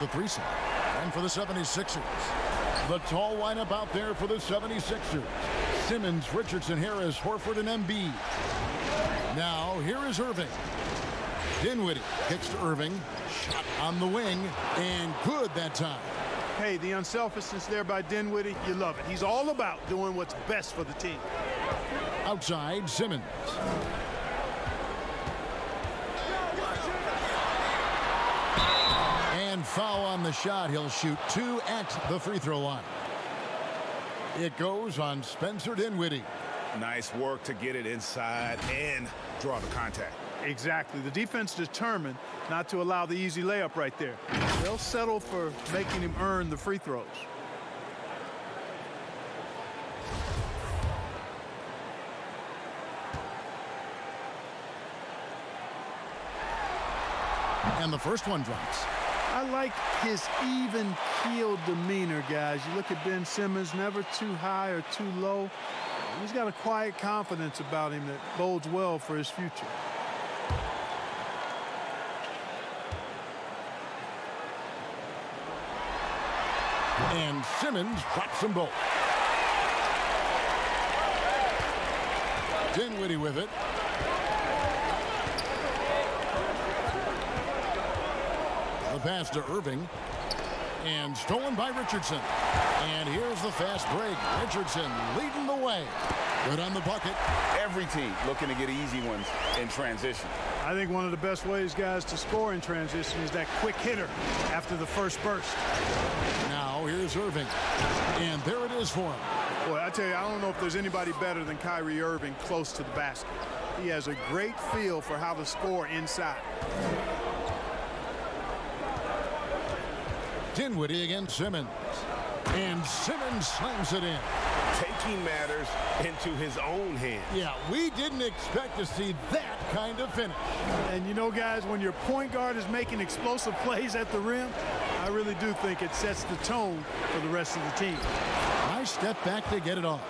The threesome. And for the 76ers, the tall lineup out there for the 76ers. Simmons, Richardson, Harris, Horford, and Embiid. Now, here is Irving. Dinwiddie kicks to Irving. Shot on the wing, and good that time. Hey, the unselfishness there by Dinwiddie, you love it. He's all about doing what's best for the team. Outside, Simmons. And foul on the shot. He'll shoot 2 at the free throw line. It goes on Spencer Dinwiddie. Nice work to get it inside and draw the contact. Exactly. The defense determined not to allow the easy layup right there. They'll settle for making him earn the free throws. And the first one drops. I like his even-keeled demeanor, guys. You look at Ben Simmons, never too high or too low. He's got a quiet confidence about him that bodes well for his future. And Simmons drops them both. Dinwiddie with it. The pass to Irving. And stolen by Richardson. And here's the fast break. Richardson leading the way. Good on the bucket. Every team looking to get easy ones in transition. I think one of the best ways, guys, to score in transition is that quick hitter after the first burst. Now here's Irving. And there it is for him. Boy, I tell you, I don't know if there's anybody better than Kyrie Irving close to the basket. He has a great feel for how to score inside. Dinwiddie against Simmons. And Simmons slams it in. Taking matters into his own hands. Yeah, we didn't expect to see that kind of finish. And you know, guys, when your point guard is making explosive plays at the rim, I really do think it sets the tone for the rest of the team. Nice step back to get it off.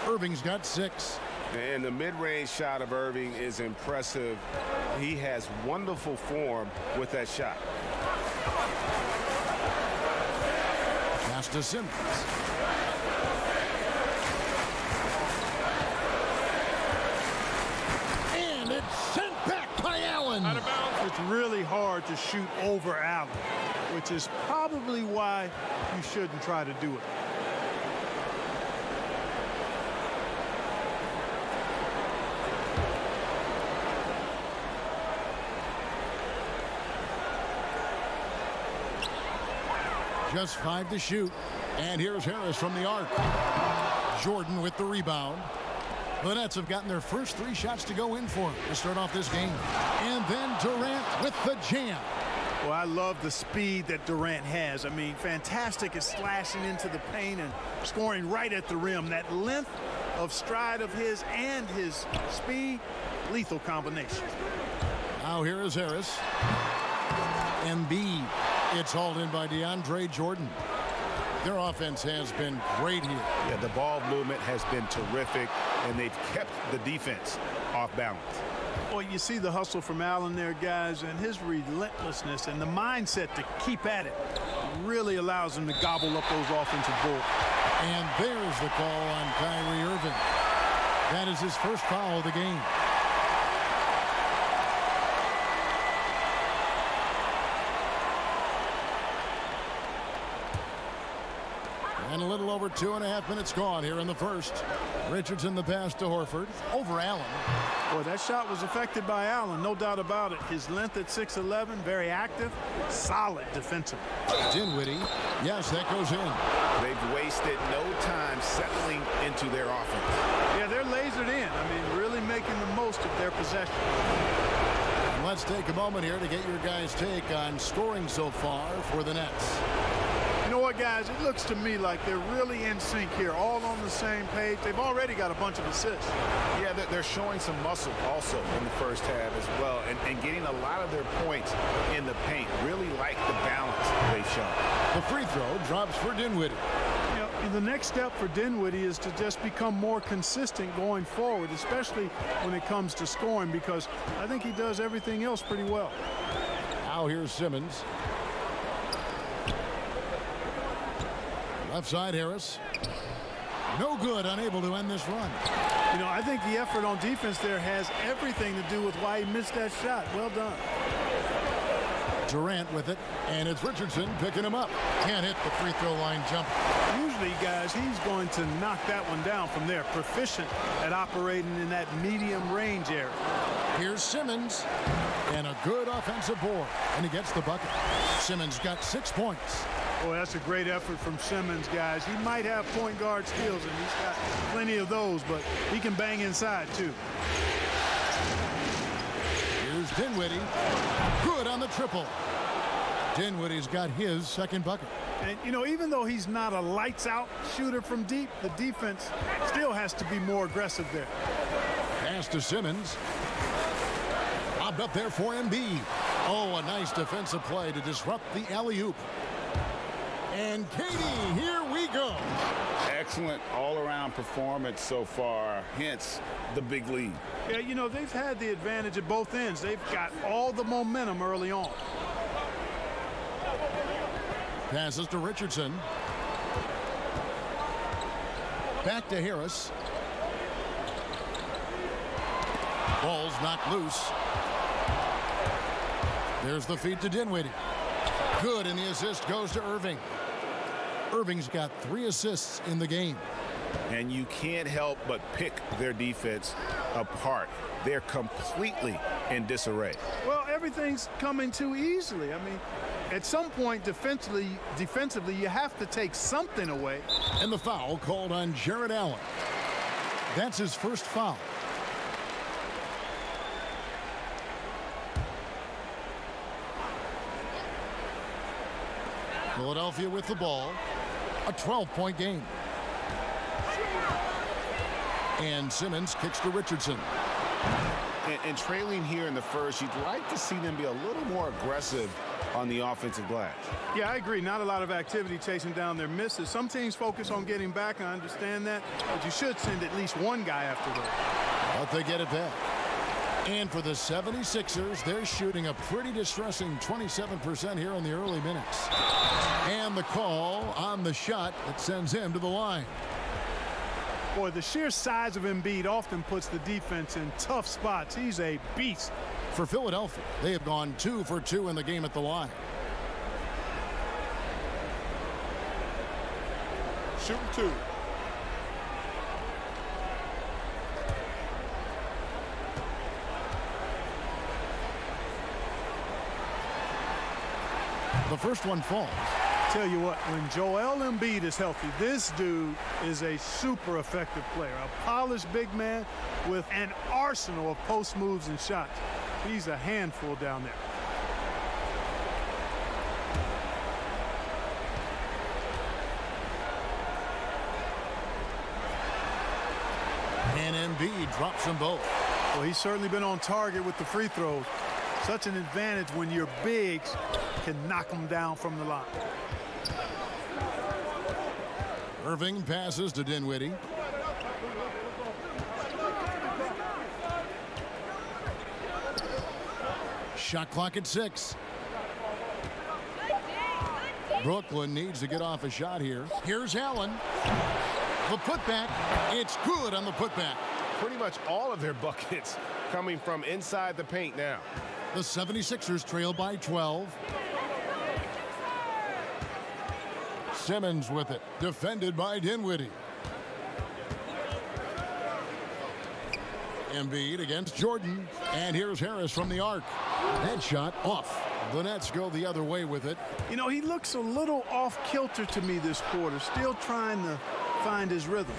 Irving's got 6. And the mid-range shot of Irving is impressive. He has wonderful form with that shot. Pass to Simmons. And it's sent back by Allen. Out of bounds. It's really hard to shoot over Allen, which is probably why you shouldn't try to do it. Just 5 to shoot. And here's Harris from the arc. Jordan with the rebound. The Nets have gotten their first 3 shots to go in for him to start off this game. And then Durant with the jam. Well, I love the speed that Durant has. I mean, fantastic at slashing into the paint and scoring right at the rim. That length of stride of his and his speed, lethal combination. Now here is Harris. Embiid. It's hauled in by DeAndre Jordan. Their offense has been great here. Yeah, the ball movement has been terrific, and they've kept the defense off balance. Well, you see the hustle from Allen there, guys, and his relentlessness and the mindset to keep at it really allows him to gobble up those offensive boards. And there's the call on Kyrie Irving. That is his first foul of the game. And a little over 2.5 minutes gone here in the first. Richardson the pass to Horford over Allen. Boy, that shot was affected by Allen, no doubt about it. His length at 6'11", very active, solid defensive. Dinwiddie, yes, that goes in. They've wasted no time settling into their offense. Yeah, they're lasered in. I mean, really making the most of their possession. And let's take a moment here to get your guys' take on scoring so far for the Nets. You know what, guys? It looks to me like they're really in sync here, all on the same page. They've already got a bunch of assists. Yeah, they're showing some muscle also in the first half as well, and getting a lot of their points in the paint. Really like the balance they've shown. The free throw drops for Dinwiddie. You know, the next step for Dinwiddie is to just become more consistent going forward, especially when it comes to scoring, because I think he does everything else pretty well. Now here's Simmons. Left side, Harris. No good, unable to end this run. You know, I think the effort on defense there has everything to do with why he missed that shot. Well done. Durant with it, and it's Richardson picking him up. Can't hit the free throw line jump. Usually, guys, he's going to knock that one down from there. Proficient at operating in that medium range area. Here's Simmons, and a good offensive board, and he gets the bucket. Simmons got 6 points. Boy, that's a great effort from Simmons, guys. He might have point guard skills, and he's got plenty of those, but he can bang inside, too. Here's Dinwiddie. Good on the triple. Dinwiddie's got his second bucket. And, you know, even though he's not a lights-out shooter from deep, the defense still has to be more aggressive there. Pass to Simmons. Lobbed up there for Embiid. Oh, a nice defensive play to disrupt the alley-oop. And KD, here we go. Excellent all-around performance so far, hence the big lead. Yeah, you know, they've had the advantage at both ends. They've got all the momentum early on. Passes to Richardson. Back to Harris. Ball's knocked loose. There's the feed to Dinwiddie. Good, and the assist goes to Irving. Irving's got 3 assists in the game. And you can't help but pick their defense apart. They're completely in disarray. Well, everything's coming too easily. I mean, at some point defensively, you have to take something away. And the foul called on Jared Allen. That's his first foul. Philadelphia with the ball. A 12-point game. And Simmons kicks to Richardson. And trailing here in the first, you'd like to see them be a little more aggressive on the offensive glass. Yeah, I agree. Not a lot of activity chasing down their misses. Some teams focus on getting back. I understand that. But you should send at least one guy after that. But they get it back. And for the 76ers, they're shooting a pretty distressing 27% here in the early minutes. And the call on the shot that sends him to the line. Boy, the sheer size of Embiid often puts the defense in tough spots. He's a beast. For Philadelphia, they have gone 2 for 2 in the game at the line. Shooting 2. The first one falls. Tell you what, when Joel Embiid is healthy, this dude is a super effective player. A polished big man with an arsenal of post moves and shots. He's a handful down there. And Embiid drops them both. Well, he's certainly been on target with the free throws. Such an advantage when your bigs can knock them down from the line. Irving passes to Dinwiddie. Shot clock at 6. Brooklyn needs to get off a shot here. Here's Allen. The putback. It's good on the putback. Pretty much all of their buckets coming from inside the paint now. The 76ers trail by 12. Simmons with it. Defended by Dinwiddie. Embiid against Jordan. And here's Harris from the arc. That shot off. The Nets go the other way with it. You know, he looks a little off kilter to me this quarter. Still trying to find his rhythm.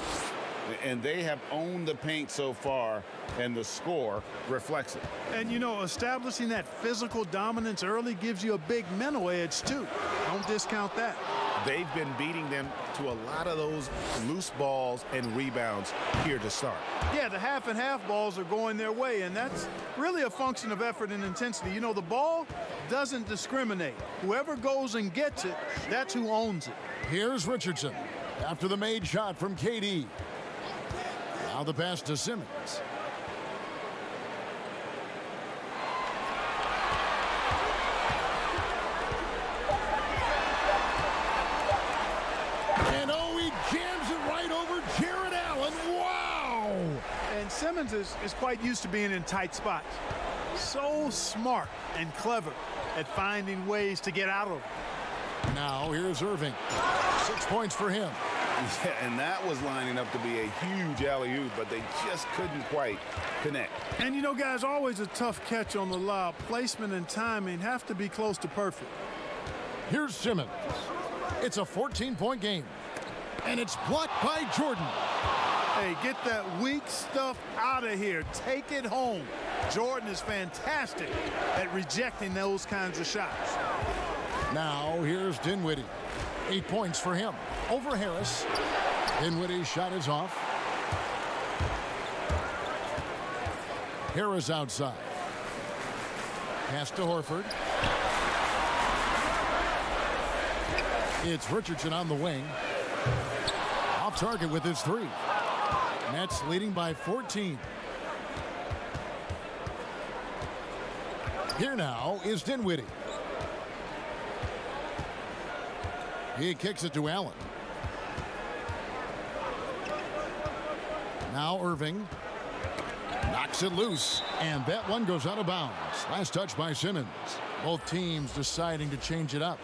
And they have owned the paint so far, and the score reflects it. And, you know, establishing that physical dominance early gives you a big mental edge, too. Don't discount that. They've been beating them to a lot of those loose balls and rebounds here to start. Yeah, the half and half balls are going their way, and that's really a function of effort and intensity. You know, the ball doesn't discriminate. Whoever goes and gets it, that's who owns it. Here's Richardson after the made shot from KD. Now the pass to Simmons. And Simmons is quite used to being in tight spots. So smart and clever at finding ways to get out of them. Now here's Irving. 6 points for him. Yeah, and that was lining up to be a huge alley-oop, but they just couldn't quite connect. And you know, guys, always a tough catch on the lob. Placement and timing have to be close to perfect. Here's Simmons. It's a 14-point game. And it's blocked by Jordan. Hey, get that weak stuff out of here. Take it home. Jordan is fantastic at rejecting those kinds of shots. Now here's Dinwiddie. 8 points for him. Over Harris. Dinwiddie's shot is off. Harris outside. Pass to Horford. It's Richardson on the wing. Off target with his three. Nets leading by 14. Here now is Dinwiddie. He kicks it to Allen. Now Irving knocks it loose, and that one goes out of bounds. Last touch by Simmons. Both teams deciding to change it up.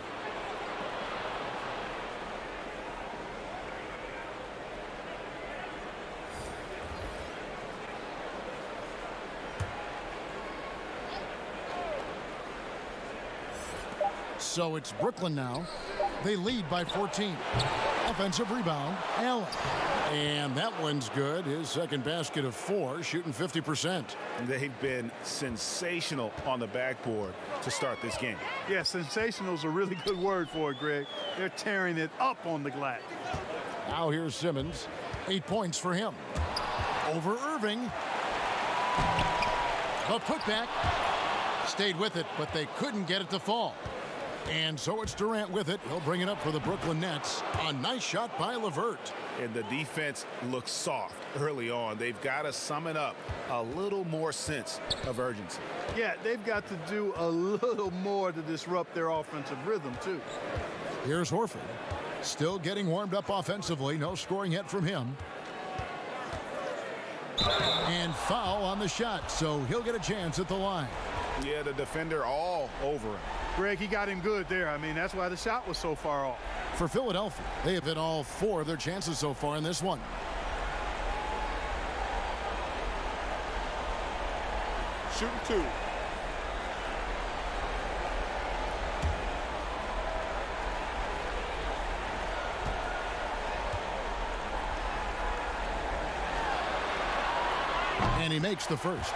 So it's Brooklyn now. They lead by 14. Offensive rebound, Allen. And that one's good. His second basket of 4, shooting 50%. They've been sensational on the backboard to start this game. Yeah, sensational is a really good word for it, Greg. They're tearing it up on the glass. Now here's Simmons. 8 points for him. Over Irving. The putback. Stayed with it, but they couldn't get it to fall. And so it's Durant with it. He'll bring it up for the Brooklyn Nets. A nice shot by LeVert. And the defense looks soft early on. They've got to sum it up. A little more sense of urgency. Yeah, they've got to do a little more to disrupt their offensive rhythm, too. Here's Horford. Still getting warmed up offensively. No scoring yet from him. And foul on the shot, so he'll get a chance at the line. Yeah, the defender all over him. Greg, he got him good there. I mean, that's why the shot was so far off. For Philadelphia, they have hit all 4 of their chances so far in this one. Shooting 2. And he makes the first.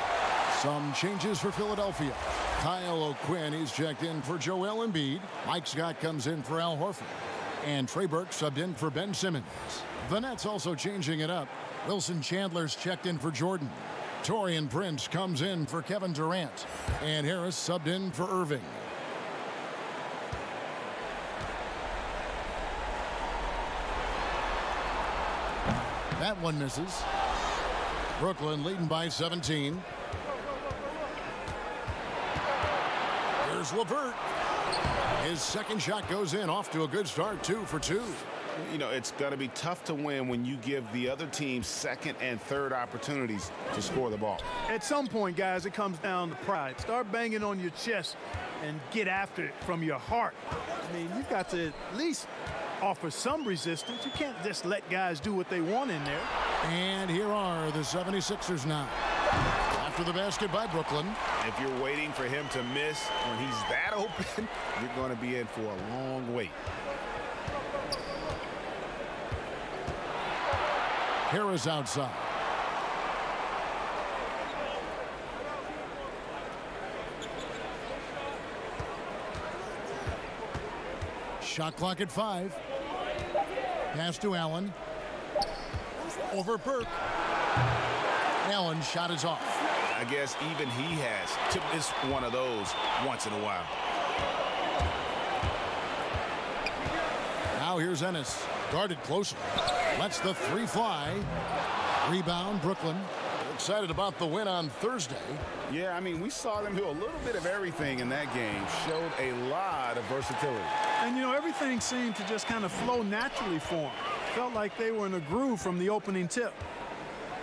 Some changes for Philadelphia. Kyle O'Quinn is checked in for Joel Embiid. Mike Scott comes in for Al Horford. And Trey Burke subbed in for Ben Simmons. The Nets also changing it up. Wilson Chandler's checked in for Jordan. Taurean Prince comes in for Kevin Durant. And Harris subbed in for Irving. That one misses. Brooklyn leading by 17. Here's LeVert. His second shot goes in, off to a good start, 2 for 2. You know, it's going to be tough to win when you give the other team second and third opportunities to score the ball. At some point, guys, it comes down to pride. Start banging on your chest and get after it from your heart. I mean, you've got to at least offer some resistance. You can't just let guys do what they want in there. And here are the 76ers now. After the basket by Brooklyn. If you're waiting for him to miss when he's that open, you're going to be in for a long wait. Harris outside. Shot clock at 5. Pass to Allen. Over Burke. Allen's shot is off. I guess even he has to miss one of those once in a while. Now here's Ennis. Guarded closer. Lets the 3 fly. Rebound, Brooklyn. Excited about the win on Thursday. Yeah, I mean, we saw them do a little bit of everything in that game. Showed a lot of versatility. And, you know, everything seemed to just kind of flow naturally for them. Felt like they were in a groove from the opening tip.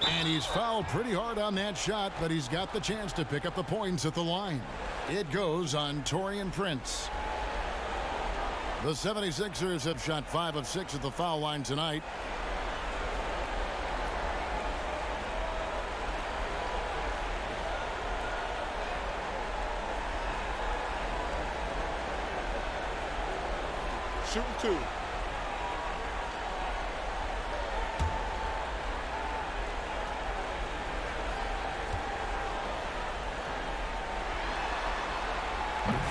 And he's fouled pretty hard on that shot, but he's got the chance to pick up the points at the line. It goes on Taurean Prince. The 76ers have shot 5 of 6 at the foul line tonight. Shooting 2.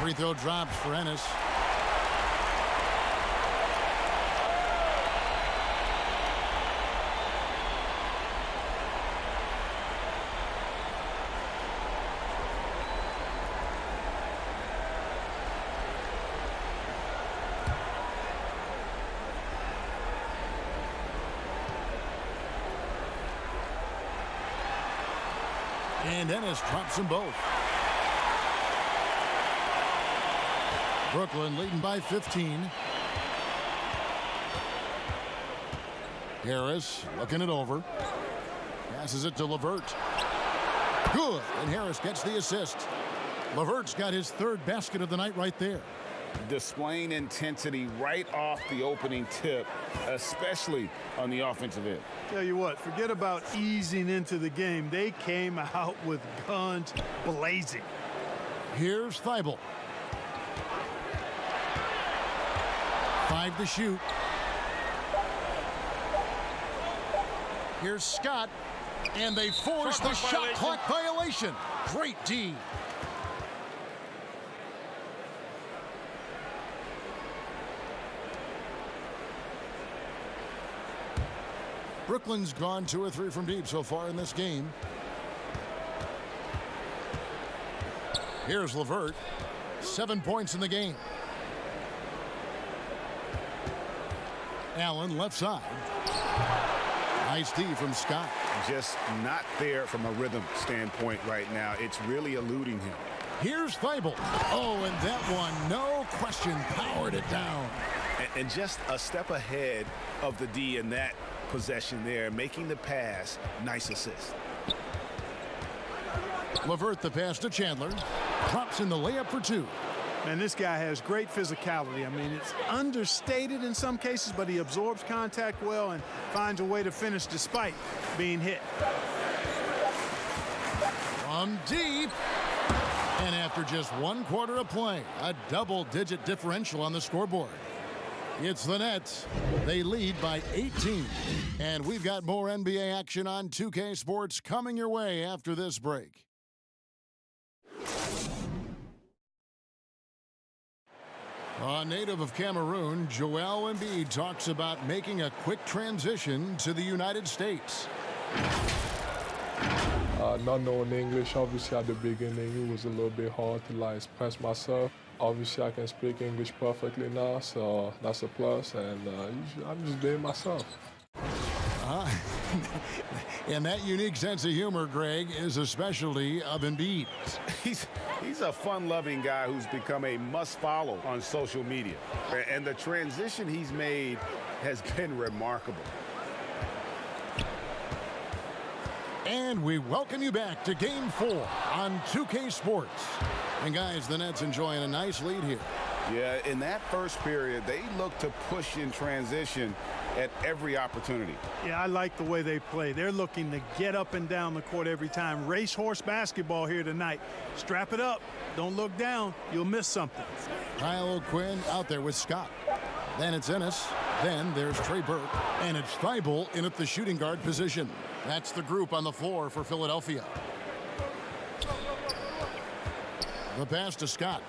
Free throw drops for Ennis. And Ennis drops them both. Brooklyn leading by 15. Harris looking it over. Passes it to LeVert. Good. And Harris gets the assist. LeVert's got his 3rd basket of the night right there. Displaying intensity right off the opening tip, especially on the offensive end. Tell you what, forget about easing into the game. They came out with guns blazing. Here's Thibault. 5 to shoot. Here's Scott. And they force the shot clock violation. Great D. Brooklyn's gone 2 or 3 from deep so far in this game. Here's LeVert. 7 points in the game. Allen left side. Nice D from Scott. Just not there from a rhythm standpoint right now. It's really eluding him. Here's Thibault. Oh, and that one, no question, powered it down. And just a step ahead of the D in that possession there, making the pass. Nice assist. LeVert the pass to Chandler. Drops in the layup for 2. And this guy has great physicality. I mean, it's understated in some cases, but he absorbs contact well and finds a way to finish despite being hit. From deep. And after just 1 quarter of play, a double-digit differential on the scoreboard. It's the Nets. They lead by 18. And we've got more NBA action on 2K Sports coming your way after this break. A native of Cameroon, Joel Embiid talks about making a quick transition to the United States. Not knowing English, obviously at the beginning, it was a little bit hard to express myself. Obviously, I can speak English perfectly now, so that's a plus, and I'm just being myself. And that unique sense of humor, Greg, is a specialty of Embiid. He's a fun-loving guy who's become a must-follow on social media. And the transition he's made has been remarkable. And we welcome you back to Game 4 on 2K Sports. And guys, the Nets enjoying a nice lead here. Yeah, in that first period, they look to push in transition at every opportunity. Yeah, I like the way they play. They're looking to get up and down the court every time. Racehorse basketball here tonight. Strap it up. Don't look down. You'll miss something. Kyle O'Quinn out there with Scott. Then it's Ennis. Then there's Trey Burke. And it's Thibault in at the shooting guard position. That's the group on the floor for Philadelphia. The pass to Scott.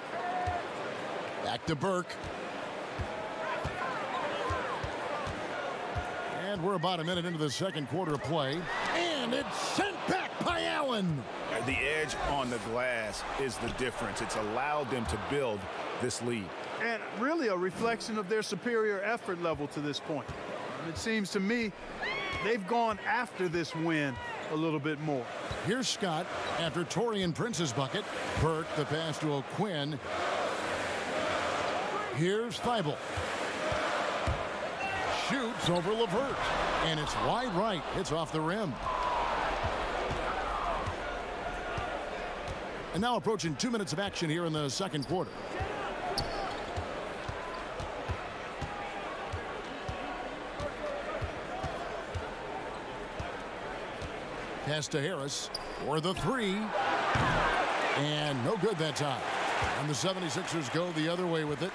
Back to Burke. And we're about a minute into the second quarter of play. And it's sent back by Allen. The edge on the glass is the difference. It's allowed them to build this lead. And really a reflection of their superior effort level to this point. And it seems to me they've gone after this win a little bit more. Here's Scott after Taurean Prince's bucket. Burke the pass to O'Quinn. Here's Thibault. Shoots over LeVert. And it's wide right. It's off the rim. And now approaching 2 minutes of action here in the second quarter. Pass to Harris for the three. And no good that time. And the 76ers go the other way with it.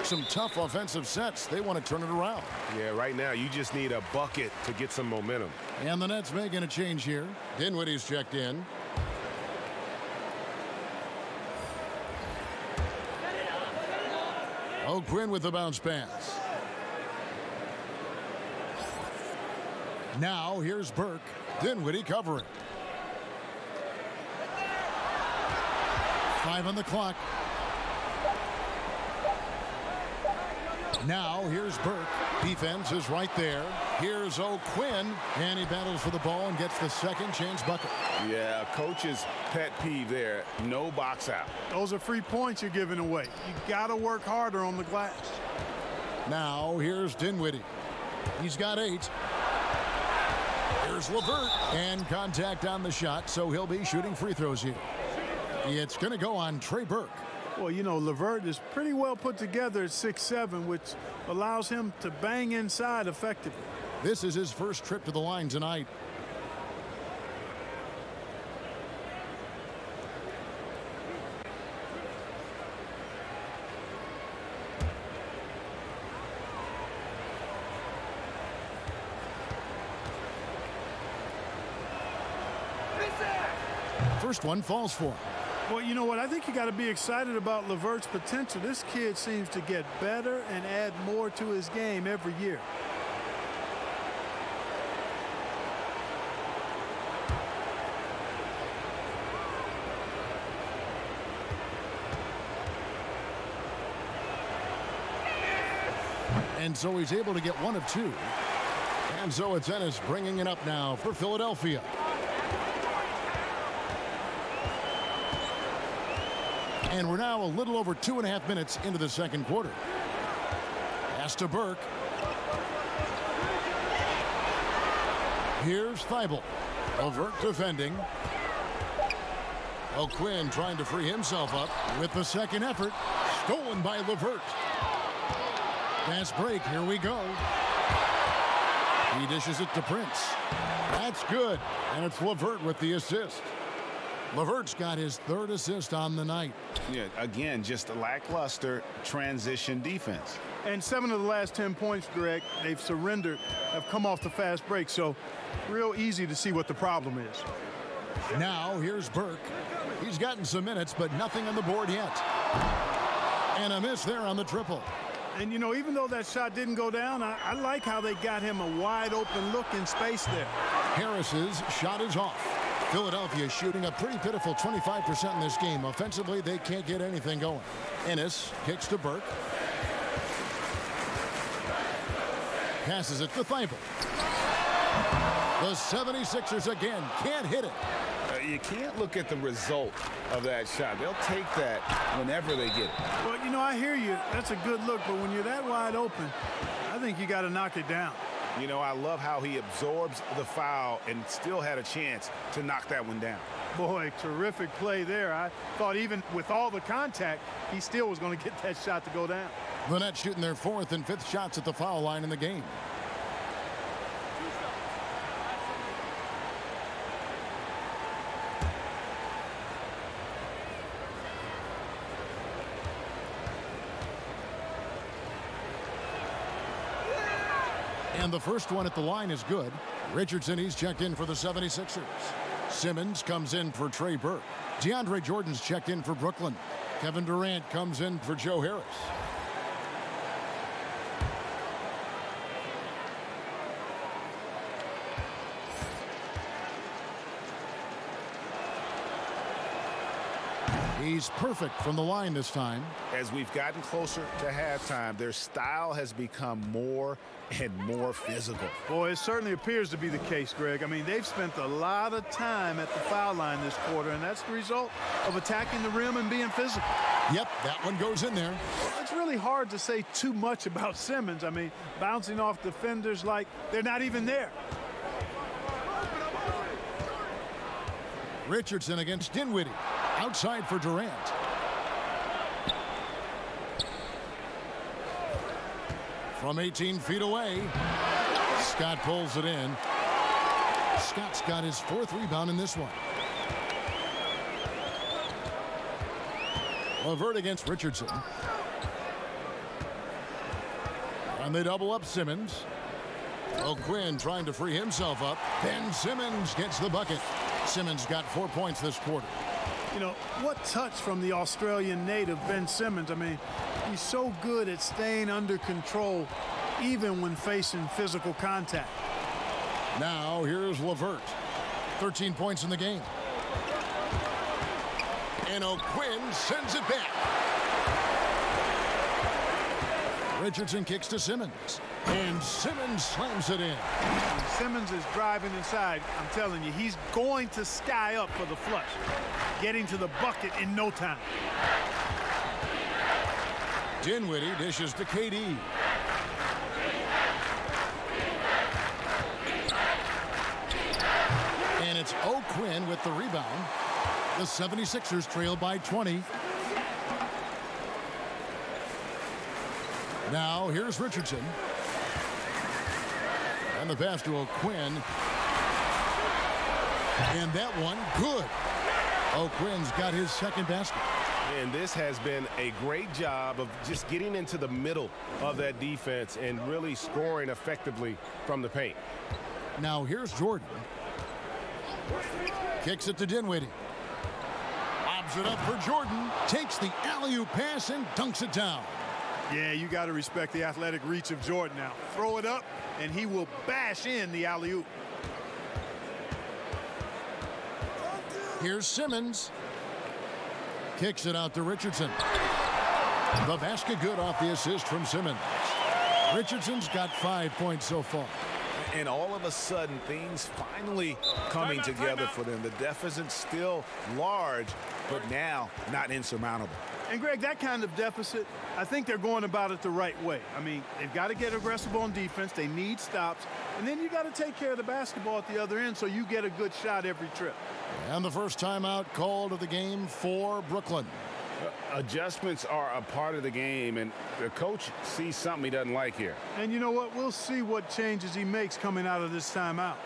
Some tough offensive sets. They want to turn it around. Yeah, right now you just need a bucket to get some momentum. And the Nets making a change here. Dinwiddie's checked in. O'Quinn with the bounce pass. Now here's Burke. Dinwiddie covering. 5 on the clock. Now here's Burke. Defense is right there. Here's O'Quinn, and he battles for the ball and gets the second chance bucket. Yeah, coach's pet peeve there. No box out. Those are free points you're giving away. You got to work harder on the glass. Now here's Dinwiddie. He's got 8. Here's LeVert, and contact on the shot, so he'll be shooting free throws here. It's going to go on Trey Burke. Well, you know, LeVert is pretty well put together at 6'7", which allows him to bang inside effectively. This is his first trip to the line tonight. First one falls for him. Well, you know what? I think you got to be excited about LeVert's potential. This kid seems to get better and add more to his game every year. And so he's able to get 1 of 2. And so it's Ennis bringing it up now for Philadelphia. And we're now a little over 2.5 minutes into the second quarter. Pass to Burke. Here's Thibault. LeVert defending. O'Quinn trying to free himself up with the second effort. Stolen by LeVert. Fast break. Here we go. He dishes it to Prince. That's good. And it's LeVert with the assist. LeVert's got his 3rd assist on the night. Yeah, again, just a lackluster transition defense. And 7 of the last 10 points, Greg, they've surrendered, have come off the fast break. So real easy to see what the problem is. Now here's Burke. He's gotten some minutes, but nothing on the board yet. And a miss there on the triple. And, you know, even though that shot didn't go down, I like how they got him a wide open look in space there. Harris's shot is off. Philadelphia shooting a pretty pitiful 25% in this game. Offensively, they can't get anything going. Ennis kicks to Burke. Passes it to Thibault. The 76ers again can't hit it. You can't look at the result of that shot. They'll take that whenever they get it. Well, you know, I hear you. That's a good look. But when you're that wide open, I think you got to knock it down. You know, I love how he absorbs the foul and still had a chance to knock that one down. Boy, terrific play there. I thought even with all the contact, he still was going to get that shot to go down. The Nets shooting their 4th and 5th shots at the foul line in the game. And the first one at the line is good. Richardson, he's checked in for the 76ers. Simmons comes in for Trey Burke. DeAndre Jordan's checked in for Brooklyn. Kevin Durant comes in for Joe Harris. He's perfect from the line this time. As we've gotten closer to halftime, their style has become more and more physical. Boy, it certainly appears to be the case, Greg. I mean, they've spent a lot of time at the foul line this quarter, and that's the result of attacking the rim and being physical. Yep, that one goes in there. It's really hard to say too much about Simmons. I mean, bouncing off defenders like they're not even there. Richardson against Dinwiddie. Outside for Durant. From 18 feet away, Scott pulls it in. Scott's got his 4th rebound in this one. LeVert against Richardson. And they double up Simmons. O'Quinn trying to free himself up. Ben Simmons gets the bucket. Simmons got 4 points this quarter. You know, what touch from the Australian native, Ben Simmons. I mean, he's so good at staying under control, even when facing physical contact. Now, here's LeVert. 13 points in the game. And O'Quinn sends it back. Richardson kicks to Simmons. And Simmons slams it in. Simmons is driving inside. I'm telling you, he's going to sky up for the flush. Getting to the bucket in no time. Dinwiddie dishes to KD. And it's O'Quinn with the rebound. The 76ers trail by 20. Now here's Richardson. And the pass to O'Quinn. And that one good. O'Quinn's got his 2nd basket. And this has been a great job of just getting into the middle of that defense and really scoring effectively from the paint. Now here's Jordan. Kicks it to Dinwiddie. Lobs it up for Jordan. Takes the alley-oop pass and dunks it down. Yeah, you got to respect the athletic reach of Jordan now. Throw it up, and he will bash in the alley-oop. Here's Simmons. Kicks it out to Richardson. The basket good off the assist from Simmons. Richardson's got 5 points so far. And all of a sudden, things finally coming together for them. The deficit's still large, but now not insurmountable. And, Greg, that kind of deficit, I think they're going about it the right way. I mean, they've got to get aggressive on defense. They need stops. And then you got to take care of the basketball at the other end so you get a good shot every trip. And the first timeout called of the game for Brooklyn. Adjustments are a part of the game, and the coach sees something he doesn't like here. And you know what? We'll see what changes he makes coming out of this timeout.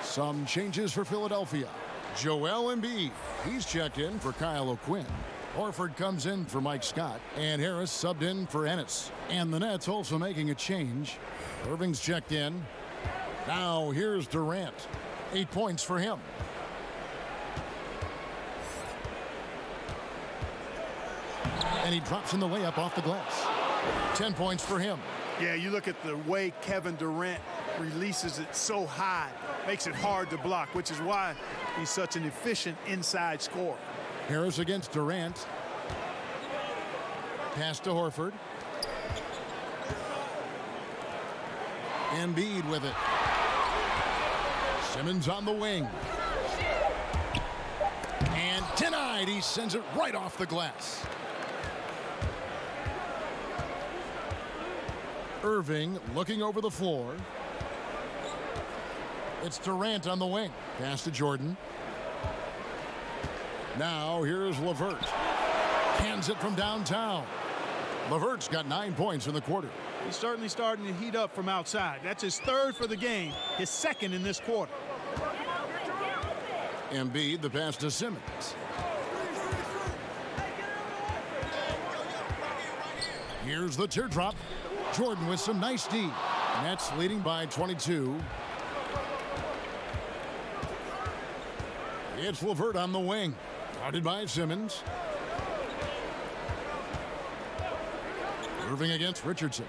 Some changes for Philadelphia. Joel Embiid, he's checked in for Kyle O'Quinn. Horford comes in for Mike Scott, and Harris subbed in for Ennis. And the Nets also making a change. Irving's checked in. Now here's Durant. 8 points for him. And he drops in the layup off the glass. 10 points for him. Yeah, you look at the way Kevin Durant releases it so high. Makes it hard to block, which is why he's such an efficient inside scorer. Harris against Durant. Pass to Horford. Embiid with it. Simmons on the wing. And denied. He sends it right off the glass. Irving looking over the floor. It's Durant on the wing. Pass to Jordan. Now here's LeVert. Hands it from downtown. LeVert's got 9 points in the quarter. He's certainly starting to heat up from outside. That's his 3rd for the game, his 2nd in this quarter. Embiid, the pass to Simmons. Here's the teardrop. Jordan with some nice D. Nets leading by 22. It's LeVert on the wing. Guarded by Simmons. Irving against Richardson.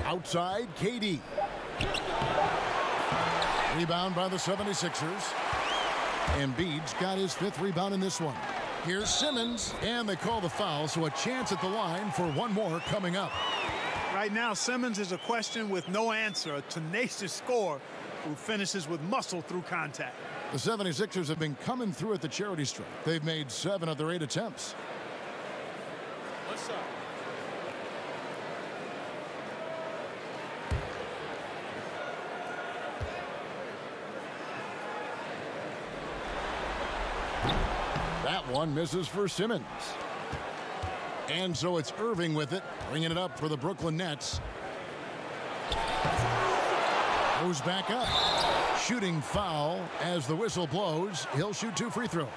Outside, KD. Rebound by the 76ers. Embiid's got his 5th rebound in this one. Here's Simmons, and they call the foul, so a chance at the line for one more coming up. Right now, Simmons is a question with no answer, a tenacious scorer who finishes with muscle through contact. The 76ers have been coming through at the charity stripe. They've made 7 of their 8 attempts. What's up? That one misses for Simmons. And so it's Irving with it, bringing it up for the Brooklyn Nets. Goes back up. Shooting foul as the whistle blows. He'll shoot 2 free throws.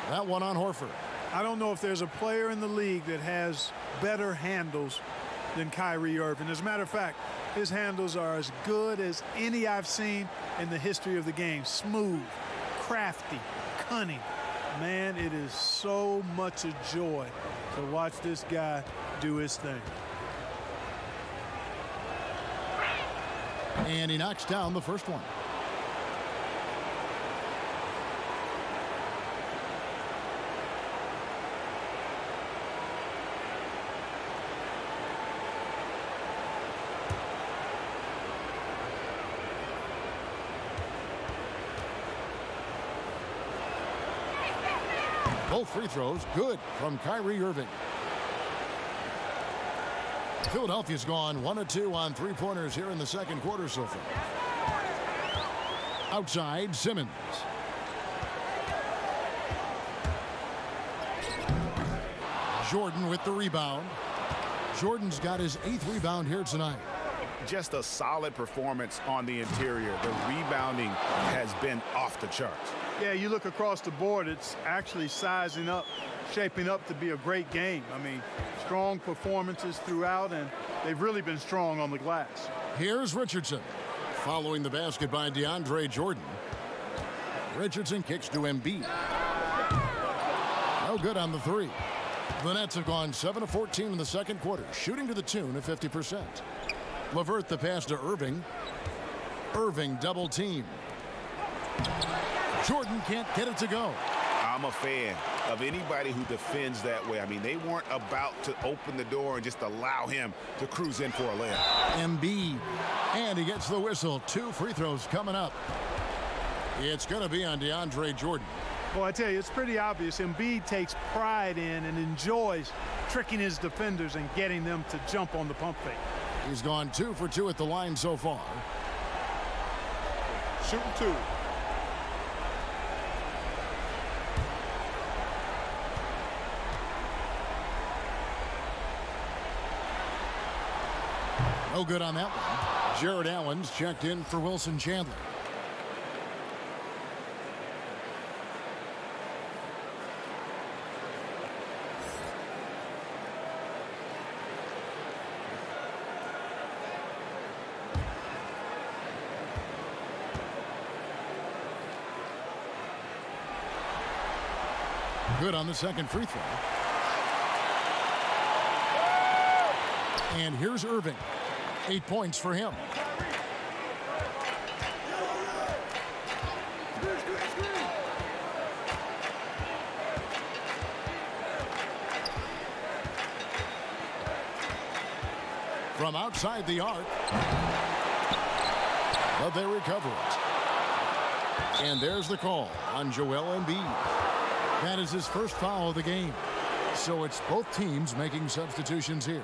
That one on Horford. I don't know if there's a player in the league that has better handles than Kyrie Irving. As a matter of fact, his handles are as good as any I've seen in the history of the game. Smooth, crafty, cunning. Man, it is so much a joy to watch this guy do his thing. And he knocks down the first one. Both free throws good from Kyrie Irving. Philadelphia's gone 1 of 2 on 3-pointers here in the second quarter so far. Outside, Simmons. Jordan with the rebound. Jordan's got his 8th rebound here tonight. Just a solid performance on the interior. The rebounding has been off the charts. Yeah, you look across the board, it's actually sizing up, shaping up to be a great game. I mean, strong performances throughout, and they've really been strong on the glass. Here's Richardson. Following the basket by DeAndre Jordan. Richardson kicks to Embiid. No good on the 3. The Nets have gone 7 of 14 in the second quarter, shooting to the tune of 50%. LeVert the pass to Irving. Irving double team. Jordan can't get it to go. I'm a fan of anybody who defends that way. I mean, they weren't about to open the door and just allow him to cruise in for a layup. Embiid. And he gets the whistle. 2 free throws coming up. It's going to be on DeAndre Jordan. Well, I tell you, it's pretty obvious. Embiid takes pride in and enjoys tricking his defenders and getting them to jump on the pump fake. He's gone 2 for 2 at the line so far. Shooting 2. No good on that one. Jared Allen's checked in for Wilson Chandler. Good on the second free throw. And here's Irving. 8 points for him. From outside the arc. But they recover it. And there's the call on Joel Embiid. That is his first foul of the game. So it's both teams making substitutions here.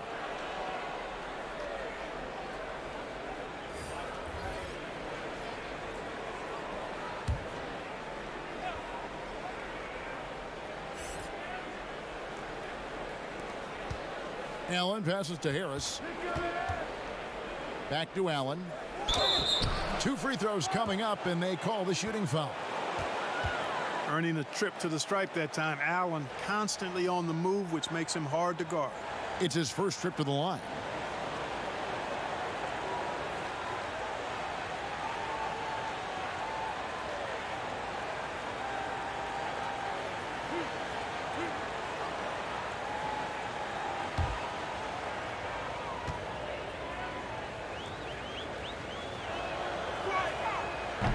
Allen passes to Harris. Back to Allen. 2 free throws coming up, and they call the shooting foul. Earning a trip to the stripe that time. Allen constantly on the move, which makes him hard to guard. It's his first trip to the line.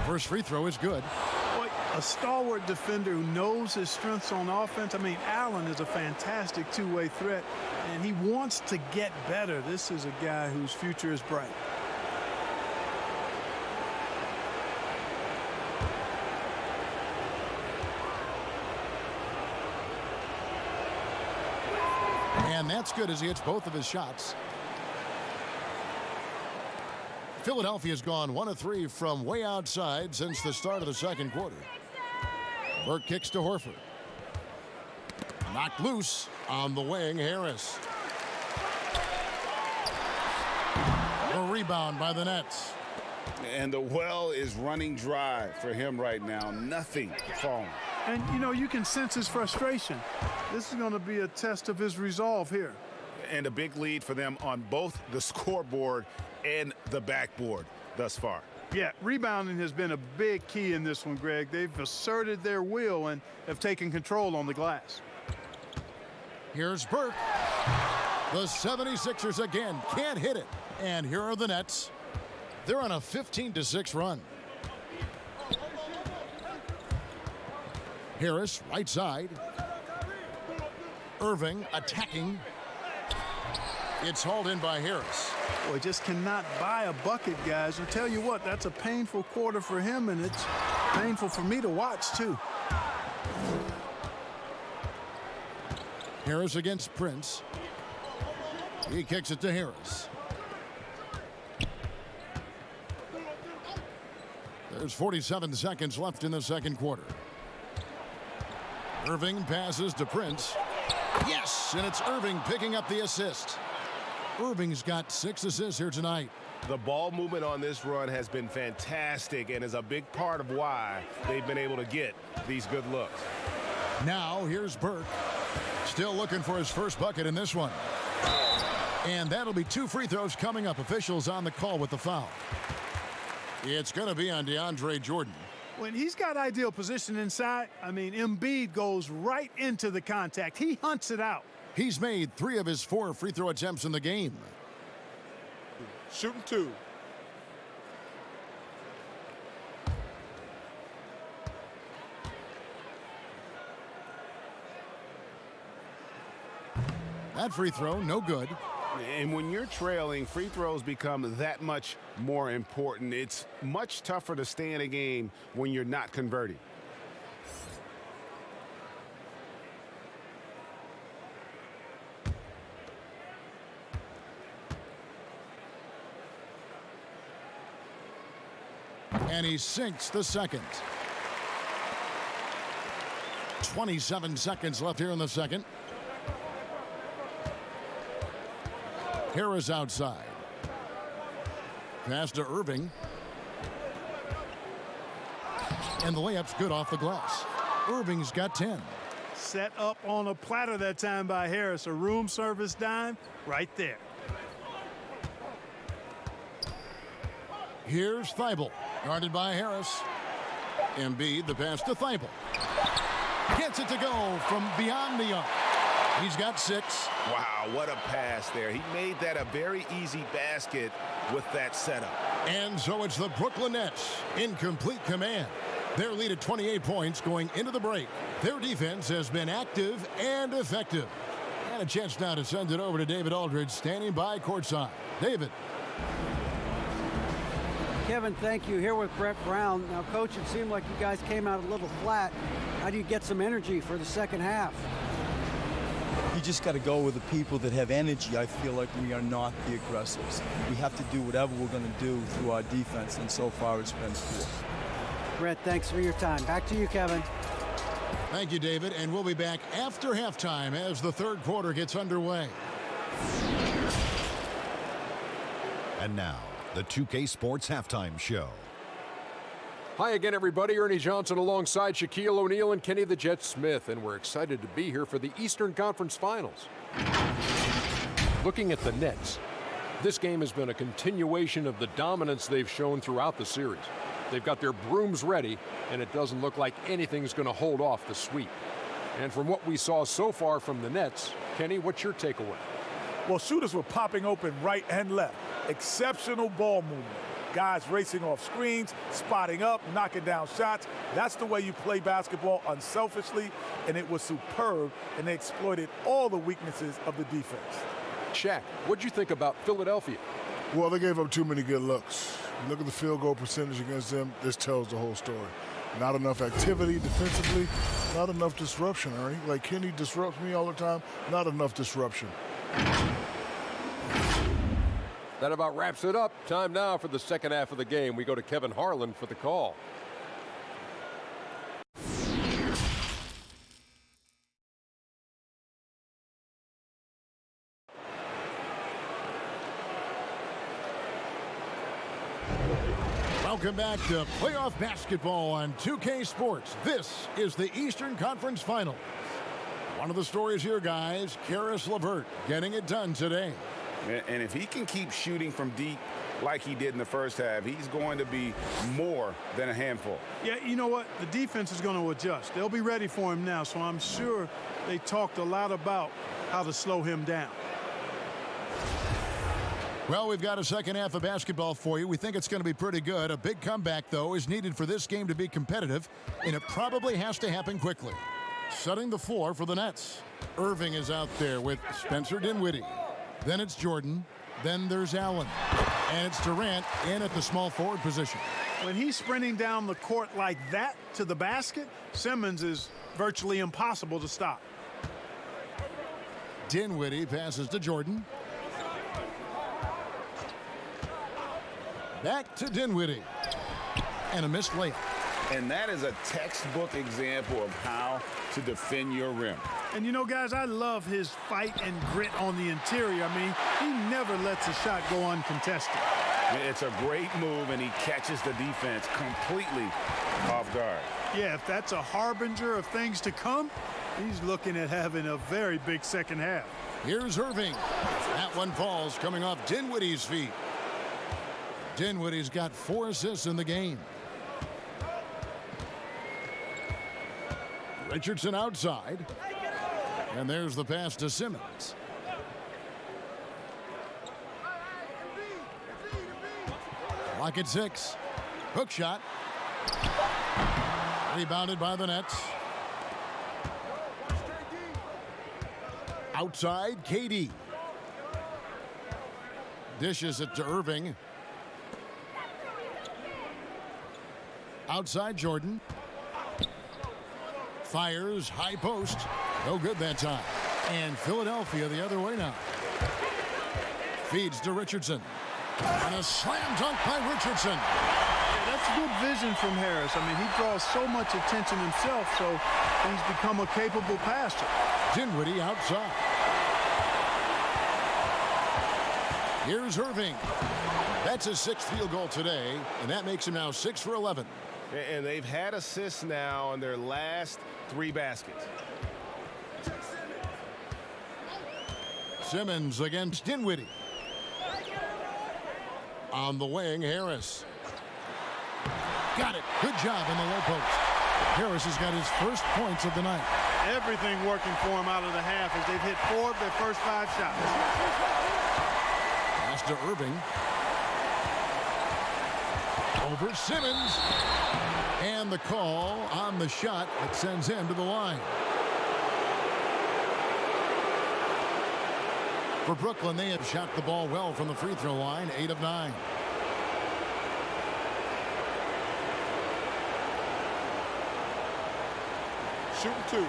First free throw is good. Boy, a stalwart defender who knows his strengths on offense. I mean, Allen is a fantastic two-way threat, and he wants to get better. This is a guy whose future is bright. And that's good as he hits both of his shots. Philadelphia's gone 1 of 3 from way outside since the start of the second quarter. Burke kicks to Horford. Knocked loose on the wing, Harris. A rebound by the Nets. And the well is running dry for him right now. Nothing falling. And, you know, you can sense his frustration. This is going to be a test of his resolve here. And a big lead for them on both the scoreboard and the backboard thus far. Yeah, rebounding has been a big key in this one, Greg. They've asserted their will and have taken control on the glass. Here's Burke. The 76ers again can't hit it. And here are the Nets. They're on a 15-6 run. Harris, right side. Irving attacking. It's hauled in by Harris. Boy, just cannot buy a bucket, guys. I'll tell you what, that's a painful quarter for him, and it's painful for me to watch, too. Harris against Prince. He kicks it to Harris. There's 47 seconds left in the second quarter. Irving passes to Prince. Yes, and it's Irving picking up the assist. Irving's got 6 assists here tonight. The ball movement on this run has been fantastic and is a big part of why they've been able to get these good looks. Now here's Burke. Still looking for his first bucket in this one. And that'll be 2 free throws coming up. Officials on the call with the foul. It's going to be on DeAndre Jordan. When he's got ideal position inside, I mean, Embiid goes right into the contact. He hunts it out. He's made 3 of his 4 free throw attempts in the game. Shooting 2. That free throw, no good. And when you're trailing, free throws become that much more important. It's much tougher to stay in a game when you're not converting. And he sinks the second. 27 seconds left here in the second. Harris outside. Pass to Irving. And the layup's good off the glass. Irving's got 10. Set up on a platter that time by Harris. A room service dime right there. Here's Thibault, guarded by Harris. Embiid, the pass to Thibault. Gets it to go from beyond the arc. He's got 6. Wow, what a pass there. He made that a very easy basket with that setup. And so it's the Brooklyn Nets in complete command. Their lead at 28 points going into the break. Their defense has been active and effective. And a chance now to send it over to David Aldridge, standing by courtside. David. Kevin, thank you. Here with Brett Brown. Now, Coach, it seemed like you guys came out a little flat. How do you get some energy for the second half? You just got to go with the people that have energy. I feel like we are not the aggressors. We have to do whatever we're going to do through our defense, and so far it's been poor. Brett, thanks for your time. Back to you, Kevin. Thank you, David. And we'll be back after halftime as the third quarter gets underway. And now, the 2K Sports Halftime Show. Hi again, everybody. Ernie Johnson alongside Shaquille O'Neal and Kenny the Jet Smith, and we're excited to be here for the Eastern Conference Finals. Looking at the Nets, this game has been a continuation of the dominance they've shown throughout the series. They've got their brooms ready, and it doesn't look like anything's going to hold off the sweep. And from what we saw so far from the Nets, Kenny, what's your takeaway? Well, shooters were popping open right and left. Exceptional ball movement. Guys racing off screens, spotting up, knocking down shots. That's the way you play basketball unselfishly, and it was superb, and they exploited all the weaknesses of the defense. Shaq, what'd you think about Philadelphia? Well, they gave up too many good looks. You look at the field goal percentage against them, this tells the whole story. Not enough activity defensively, not enough disruption, Ernie. Like Kenny disrupts me all the time, not enough disruption. That about wraps it up. Time now for the second half of the game. We go to Kevin Harlan for the call. Welcome back to playoff basketball on 2K Sports. This is the Eastern Conference Finals. One of the stories here, guys, Caris LeVert getting it done today. And if he can keep shooting from deep like he did in the first half, he's going to be more than a handful. Yeah, you know what? The defense is going to adjust. They'll be ready for him now, so I'm sure they talked a lot about how to slow him down. Well, we've got a second half of basketball for you. We think it's going to be pretty good. A big comeback, though, is needed for this game to be competitive, and it probably has to happen quickly. Setting the floor for the Nets. Irving is out there with Spencer Dinwiddie. Then it's Jordan. Then there's Allen. And it's Durant in at the small forward position. When he's sprinting down the court like that to the basket, Simmons is virtually impossible to stop. Dinwiddie passes to Jordan. Back to Dinwiddie. And a missed layup. And that is a textbook example of how to defend your rim. And you know, guys, I love his fight and grit on the interior. I mean, he never lets a shot go uncontested. It's a great move, and he catches the defense completely off guard. Yeah, if that's a harbinger of things to come, he's looking at having a very big second half. Here's Irving. That one falls coming off Dinwiddie's feet. Dinwiddie's got 4 assists in the game. Richardson outside. And there's the pass to Simmons. Clock at 6. Hook shot. Rebounded by the Nets. Outside, KD. Dishes it to Irving. Outside, Jordan. Fires, high post. No good that time. And Philadelphia the other way now. Feeds to Richardson. And a slam dunk by Richardson. Yeah, that's good vision from Harris. I mean, he draws so much attention himself, so he's become a capable passer. Dinwiddie outside. Here's Irving. That's his 6th field goal today, and that makes him now 6 for 11. And they've had assists now on their last 3 baskets. Simmons against Dinwiddie. On the wing, Harris. Got it. Good job in the low post. Harris has got his first points of the night. Everything working for him out of the half as they've hit 4 of their first 5 shots. Pass to Irving. Over Simmons. And the call on the shot that sends him to the line. For Brooklyn, they have shot the ball well from the free throw line, 8 of 9. Shooting 2.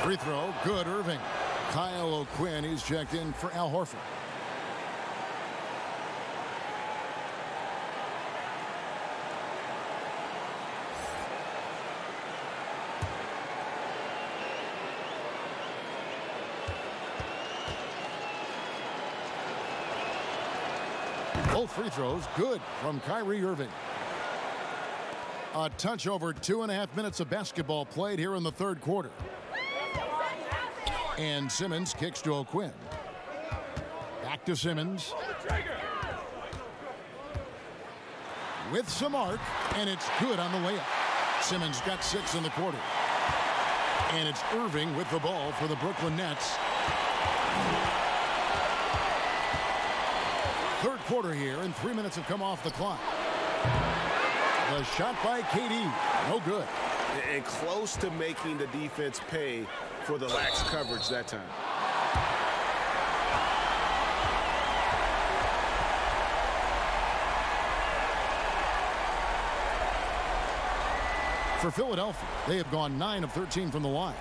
Free throw, good, Irving. Kyle O'Quinn, he's checked in for Al Horford. Both free throws good from Kyrie Irving. A touch over 2.5 minutes of basketball played here in the third quarter. And Simmons kicks to O'Quinn. Back to Simmons. With some arc, and it's good on the layup. Simmons got 6 in the quarter. And it's Irving with the ball for the Brooklyn Nets. Third quarter here, and 3 minutes have come off the clock. The shot by KD, no good. And close to making the defense pay for the lax coverage that time. For Philadelphia, they have gone 9 of 13 from the line.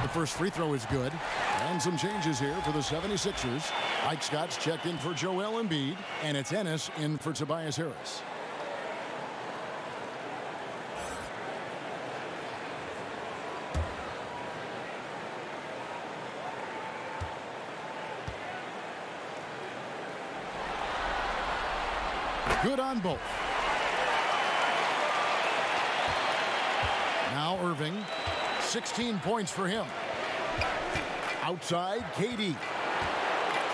The first free throw is good. And some changes here for the 76ers. Mike Scott's checked in for Joel Embiid, and it's Ennis in for Tobias Harris. Good on both. Now Irving, 16 points for him. Outside, KD.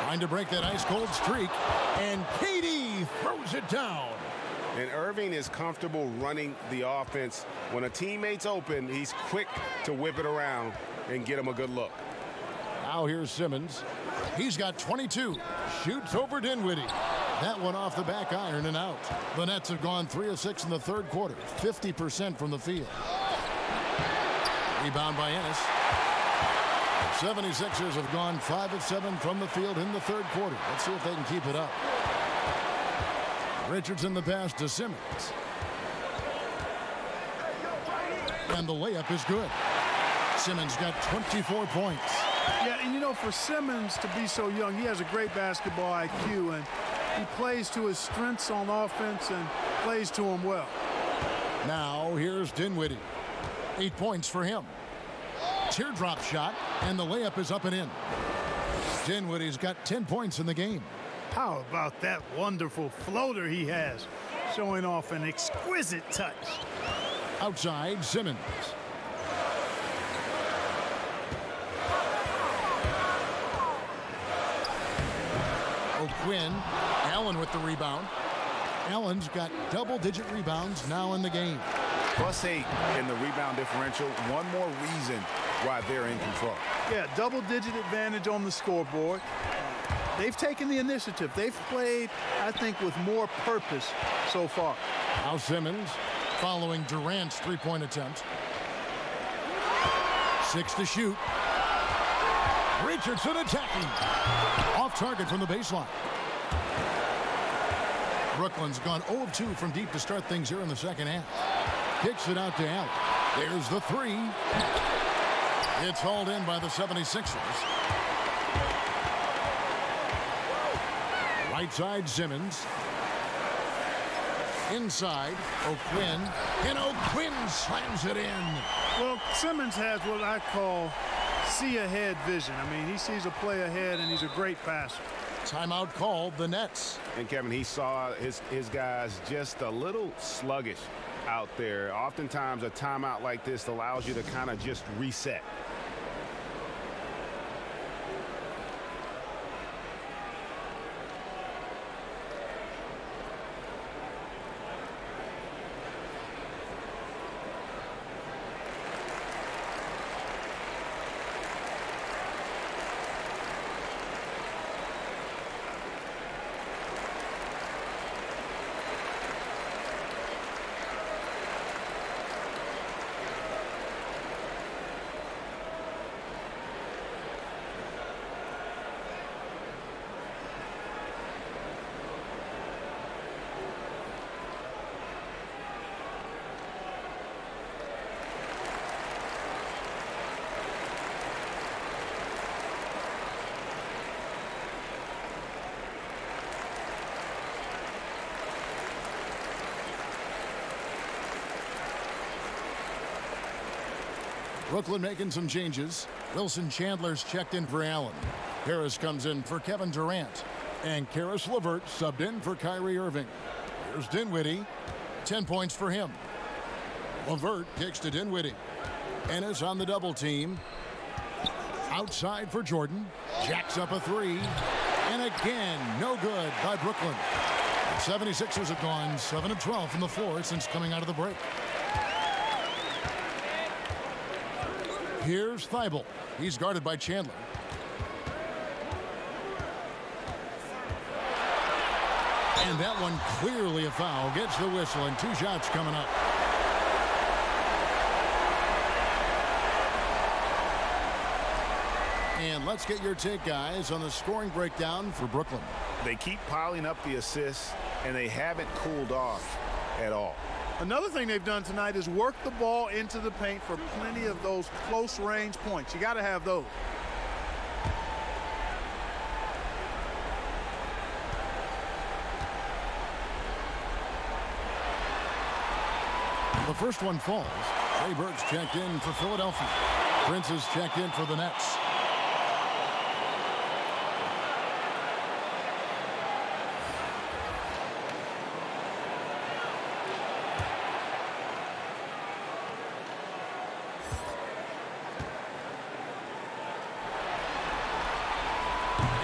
Trying to break that ice-cold streak, and KD throws it down. And Irving is comfortable running the offense. When a teammate's open, he's quick to whip it around and get him a good look. Now here's Simmons. He's got 22. Shoots over Dinwiddie. That one off the back iron and out. The Nets have gone 3 of 6 in the third quarter, 50% from the field. Rebound by Ennis. 76ers have gone 5 of 7 from the field in the third quarter. Let's see if they can keep it up. Richardson the pass to Simmons. And the layup is good. Simmons got 24 points. Yeah, and you know, for Simmons to be so young, he has a great basketball IQ, and he plays to his strengths on offense and plays to them well. Now here's Dinwiddie. 8 points for him. Teardrop shot, and the layup is up and in. Dinwiddie's got 10 points in the game. How about that wonderful floater he has, showing off an exquisite touch. Outside, Simmons. O'Quinn, Allen with the rebound. Allen's got double-digit rebounds now in the game. +8 in the rebound differential. One more reason why they're in control. Yeah, double-digit advantage on the scoreboard. They've taken the initiative. They've played, I think, with more purpose so far. Now Simmons following Durant's three-point attempt. 6 to shoot. Richardson attacking. Off target from the baseline. Brooklyn's gone 0 of 2 from deep to start things here in the second half. Kicks it out to Allen. There's the three. It's hauled in by the 76ers. Right side, Simmons. Inside, O'Quinn. And O'Quinn slams it in. Well, Simmons has what I call see-ahead vision. I mean, he sees a play ahead, and he's a great passer. Timeout called, the Nets. And Kevin, he saw his guys just a little sluggish out there. Oftentimes a timeout like this allows you to kind of just reset. Brooklyn making some changes. Wilson Chandler's checked in for Allen. Harris comes in for Kevin Durant. And Karis LeVert subbed in for Kyrie Irving. Here's Dinwiddie. 10 points for him. LeVert kicks to Dinwiddie. Ennis on the double team. Outside for Jordan. Jacks up a three. And again, no good by Brooklyn. The 76ers have gone 7 of 12 from the floor since coming out of the break. Here's Thibault. He's guarded by Chandler. And that one clearly a foul. Gets the whistle and 2 shots coming up. And let's get your take, guys, on the scoring breakdown for Brooklyn. They keep piling up the assists, and they haven't cooled off at all. Another thing they've done tonight is work the ball into the paint for plenty of those close-range points. You got to have those. The first one falls. Trey Burke's checked in for Philadelphia. Prince is checked in for the Nets.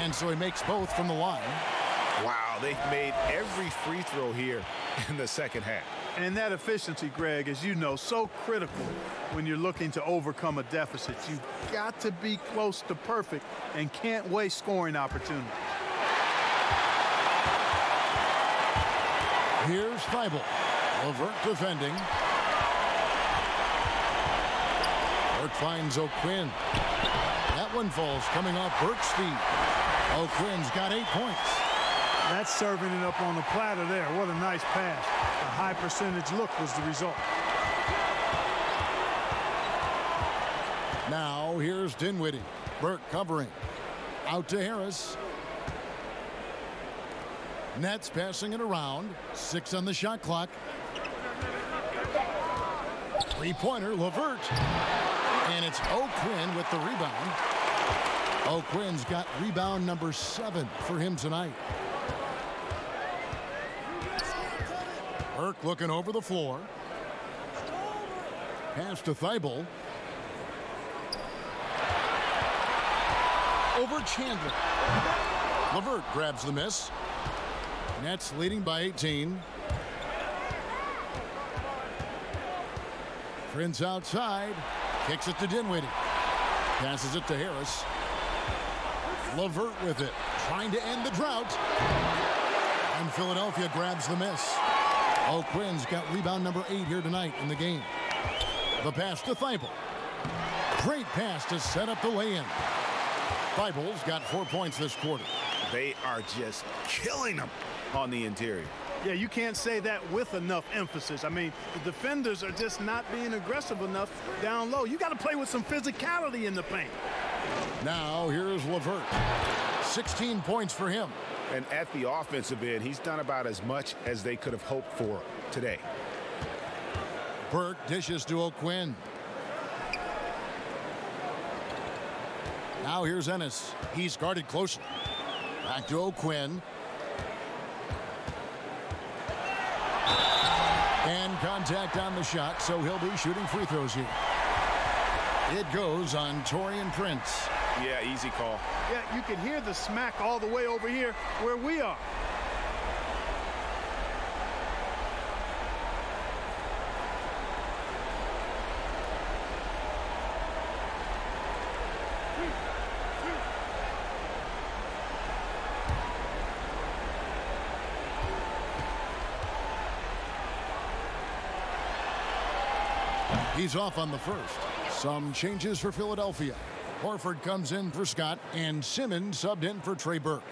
And so he makes both from the line. Wow, they've made every free throw here in the second half. And that efficiency, Greg, as you know, so critical when you're looking to overcome a deficit. You've got to be close to perfect and can't waste scoring opportunities. Here's Thibault. LeVert defending. Burke finds O'Quinn. That one falls coming off Burke's feet. O'Quinn's got 8 points. That's serving it up on the platter there. What a nice pass. A high percentage look was the result. Now here's Dinwiddie. Burke covering. Out to Harris. Nets passing it around. 6 on the shot clock. Three-pointer, LeVert. And it's O'Quinn with the rebound. O'Quinn's got rebound number 7 for him tonight. Burke looking over the floor. Pass to Thibault. Over Chandler. LeVert grabs the miss. Nets leading by 18. Prince outside. Kicks it to Dinwiddie. Passes it to Harris. LeVert with it. Trying to end the drought. And Philadelphia grabs the miss. O'Quinn's got rebound number 8 here tonight in the game. The pass to Thibault. Great pass to set up the lay-in. Thibault's got 4 points this quarter. They are just killing them on the interior. Yeah, you can't say that with enough emphasis. I mean, the defenders are just not being aggressive enough down low. You got to play with some physicality in the paint. Now here's LeVert. 16 points for him. And at the offensive end, he's done about as much as they could have hoped for today. Burke dishes to O'Quinn. Now here's Ennis. He's guarded closely. Back to O'Quinn. And contact on the shot, so he'll be shooting free throws here. It goes on Taurean Prince. Yeah, easy call. Yeah, you can hear the smack all the way over here where we are. He's off on the first. Some changes for Philadelphia. Horford comes in for Scott, and Simmons subbed in for Trey Burke.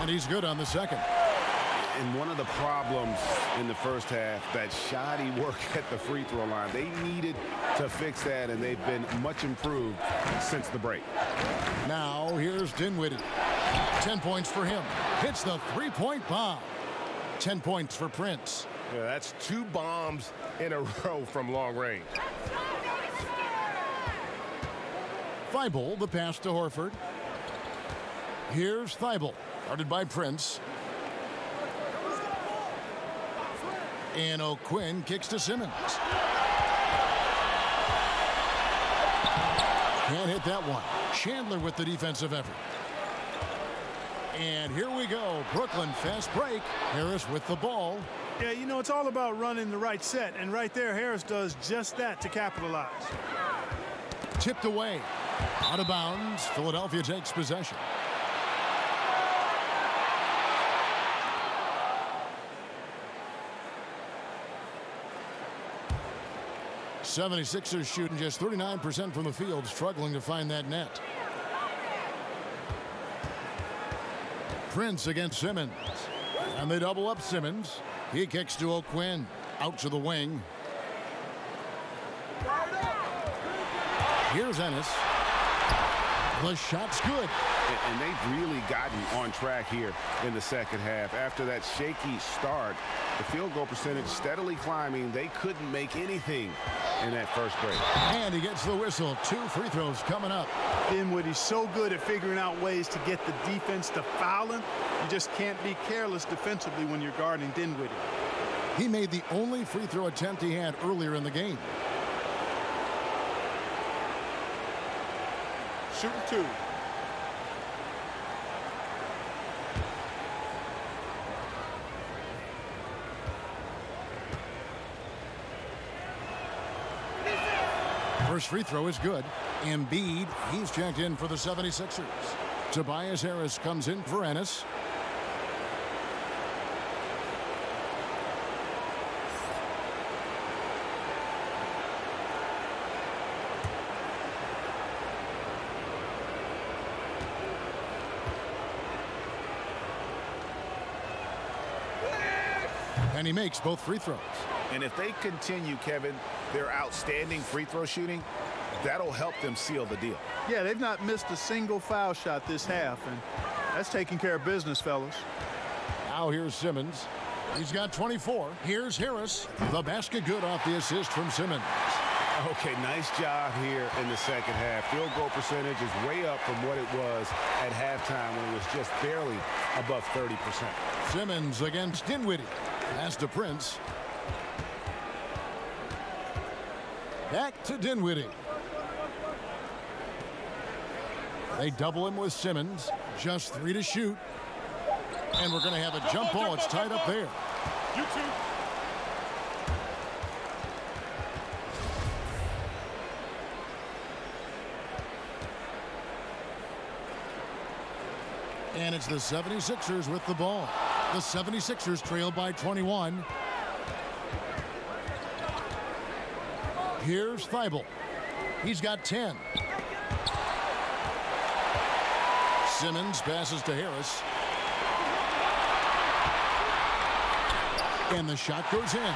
And he's good on the second. And one of the problems in the first half, that shoddy work at the free throw line. They needed to fix that, and they've been much improved since the break. Now here's Dinwiddie. 10 points for him. Hits the three-point bomb. 10 points for Prince. Yeah, that's 2 bombs in a row from long range. Thibault, the pass to Horford. Here's Thibault, guarded by Prince. And O'Quinn kicks to Simmons. Can't hit that one. Chandler with the defensive effort. And here we go. Brooklyn fast break. Harris with the ball. Yeah, you know, it's all about running the right set. And right there, Harris does just that to capitalize. Tipped away. Out of bounds. Philadelphia takes possession. '76ers shooting just 39% from the field, struggling to find that net. Prince against Simmons. And they double up Simmons. He kicks to O'Quinn. Out to the wing. Here's Ennis. The shot's good. And they've really gotten on track here in the second half. After that shaky start, the field goal percentage steadily climbing. They couldn't make anything in that first break. And he gets the whistle. 2 free throws coming up. Dinwiddie's so good at figuring out ways to get the defense to foul him. You just can't be careless defensively when you're guarding Dinwiddie. He made the only free throw attempt he had earlier in the game. Shooting 2. First free throw is good. Embiid, he's checked in for the 76ers. Tobias Harris comes in for Ennis. And he makes both free throws. And if they continue, Kevin, their outstanding free throw shooting, that'll help them seal the deal. Yeah, they've not missed a single foul shot this half, and that's taking care of business, fellas. Now here's Simmons. He's got 24. Here's Harris. The basket good off the assist from Simmons. Okay, nice job here in the second half. Field goal percentage is way up from what it was at halftime when it was just barely above 30%. Simmons against Dinwiddie. Pass to Prince. Back to Dinwiddie. They double him with Simmons. Just 3 to shoot. And we're going to have a jump ball. It's tied up there. You too. And it's the 76ers with the ball. The 76ers trail by 21. Here's Thibault. He's got 10. Simmons passes to Harris. And the shot goes in.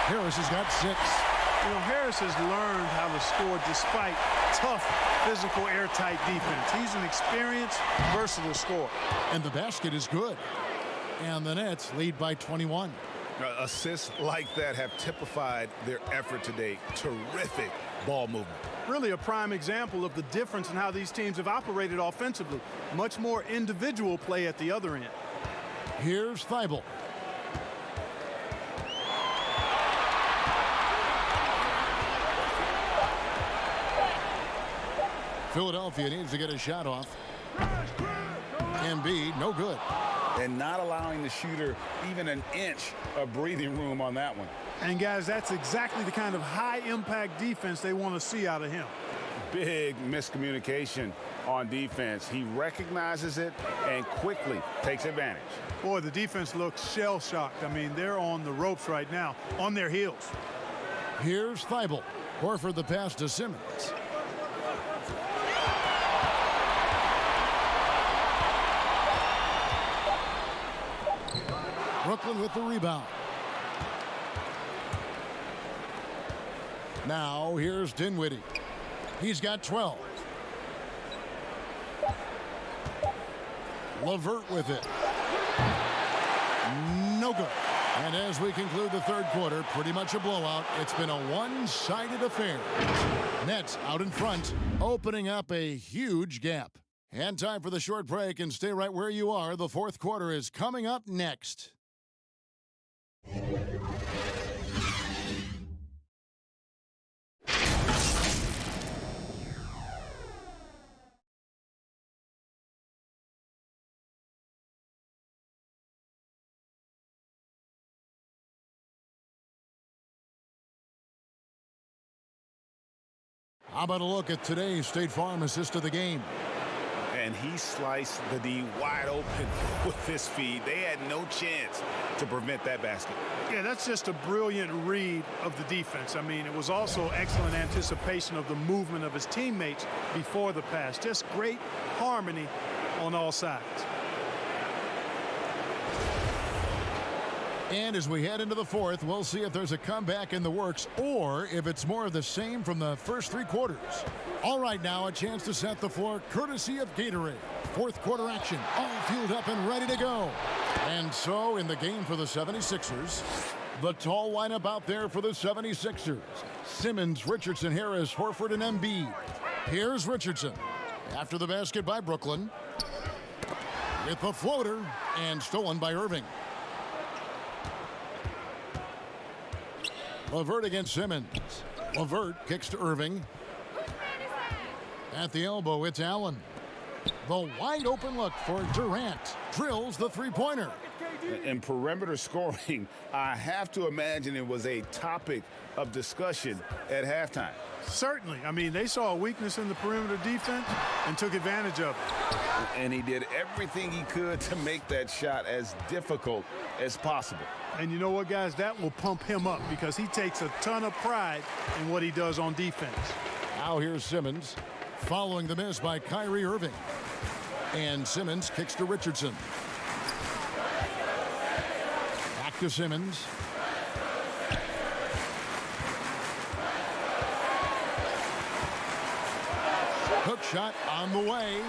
Harris has got 6. You know, Harris has learned how to score despite tough, physical, airtight defense. He's an experienced, versatile scorer. And the basket is good. And the Nets lead by 21. Assists like that have typified their effort today. Terrific ball movement. Really a prime example of the difference in how these teams have operated offensively. Much more individual play at the other end. Here's Thibault. Philadelphia needs to get a shot off. Embiid, no good. And not allowing the shooter even an inch of breathing room on that one. And guys, that's exactly the kind of high-impact defense they want to see out of him. Big miscommunication on defense. He recognizes it and quickly takes advantage. Boy, the defense looks shell-shocked. I mean, they're on the ropes right now, on their heels. Here's Thibault. Horford the pass to Simmons. Brooklyn with the rebound. Now here's Dinwiddie. He's got 12. LeVert with it. No good. And as we conclude the third quarter, pretty much a blowout. It's been a one-sided affair. Nets out in front, opening up a huge gap. And time for the short break, and stay right where you are. The fourth quarter is coming up next. How about a look at today's State Farm assist of the game? And he sliced the D wide open with this feed. They had no chance to prevent that basket. Yeah, that's just a brilliant read of the defense. I mean, it was also excellent anticipation of the movement of his teammates before the pass. Just great harmony on all sides. And as we head into the fourth, we'll see if there's a comeback in the works or if it's more of the same from the first three quarters. All right, now a chance to set the floor courtesy of Gatorade. Fourth quarter action, all fueled up and ready to go. And so in the game for the 76ers, the tall lineup out there for the 76ers. Simmons, Richardson, Harris, Horford, and Embiid. Here's Richardson. After the basket by Brooklyn. With the floater and stolen by Irving. LeVert against Simmons. LeVert kicks to Irving. At the elbow, it's Allen. The wide open look for Durant. Drills the three-pointer. In perimeter scoring, I have to imagine it was a topic of discussion at halftime. Certainly. I mean, they saw a weakness in the perimeter defense and took advantage of it. And he did everything he could to make that shot as difficult as possible. And you know what, guys? That will pump him up because he takes a ton of pride in what he does on defense. Now here's Simmons following the miss by Kyrie Irving. And Simmons kicks to Richardson. Back to Simmons. Hook shot on the way.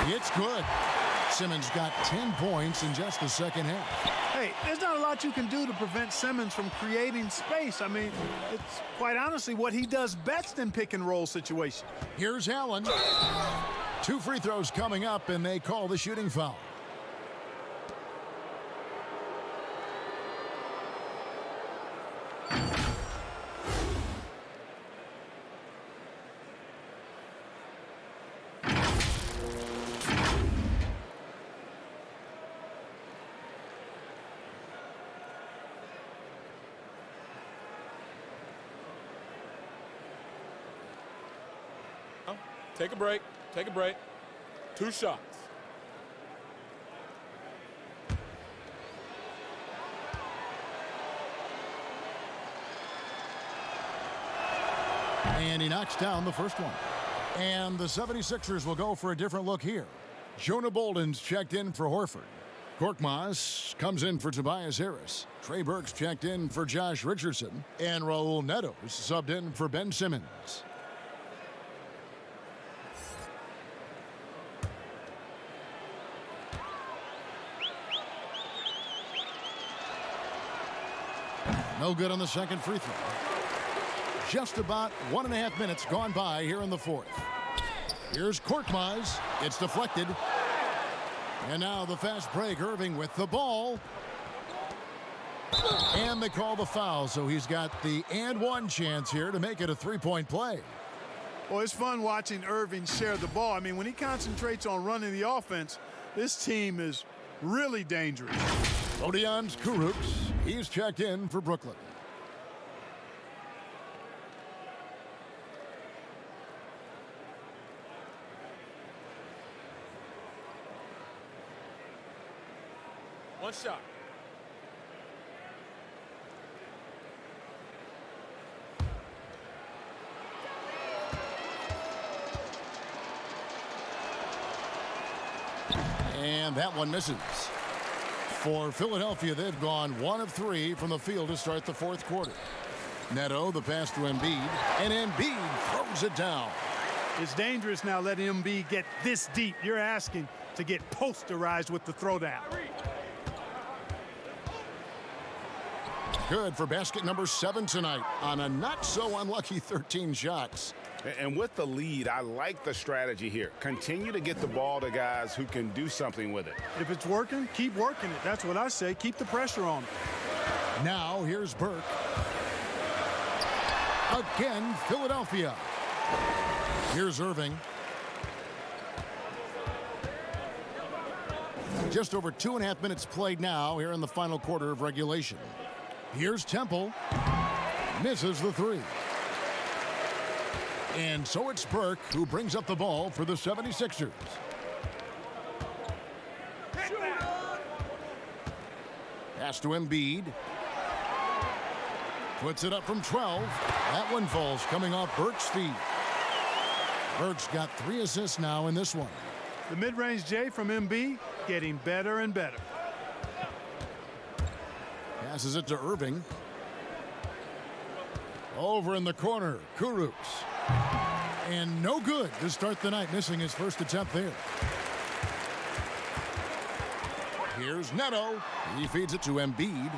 It's good. Simmons got 10 points in just the second half. Hey, there's not a lot you can do to prevent Simmons from creating space. I mean, it's quite honestly what he does best in pick and roll situations. Here's Allen. 2 free throws coming up, and they call the shooting foul. Take a break. Take a break. 2 shots. And he knocks down the first one. And the 76ers will go for a different look here. Jonah Bolden's checked in for Horford. Korkmaz comes in for Tobias Harris. Trey Burke's checked in for Josh Richardson. And Raul Neto's subbed in for Ben Simmons. No good on the second free throw. Just about 1.5 minutes gone by here in the fourth. Here's Korkmaz. It's deflected. And now the fast break. Irving with the ball. And they call the foul, so he's got the and one chance here to make it a three-point play. Well, it's fun watching Irving share the ball. I mean, when he concentrates on running the offense, this team is really dangerous. Odions Kurucs, he's checked in for Brooklyn. One shot. And that one misses. For Philadelphia, they've gone 1 of 3 from the field to start the fourth quarter. Neto, the pass to Embiid, and Embiid throws it down. It's dangerous now letting Embiid get this deep. You're asking to get posterized with the throwdown. Good for basket number 7 tonight on a not-so-unlucky 13 shots. And with the lead, I like the strategy here. Continue to get the ball to guys who can do something with it. If it's working, keep working it. That's what I say. Keep the pressure on. Now here's Burke. Again, Philadelphia. Here's Irving. Just over 2.5 minutes played now here in the final quarter of regulation. Here's Temple. Misses the 3. And so it's Burke who brings up the ball for the 76ers. Pass to Embiid. Puts it up from 12. That one falls coming off Burke's feet. Burke's got 3 assists now in this one. The mid-range J from Embiid getting better and better. Passes it to Irving. Over in the corner, Kurucs. And no good to start the night, missing his first attempt there. Here's Neto. He feeds it to Embiid.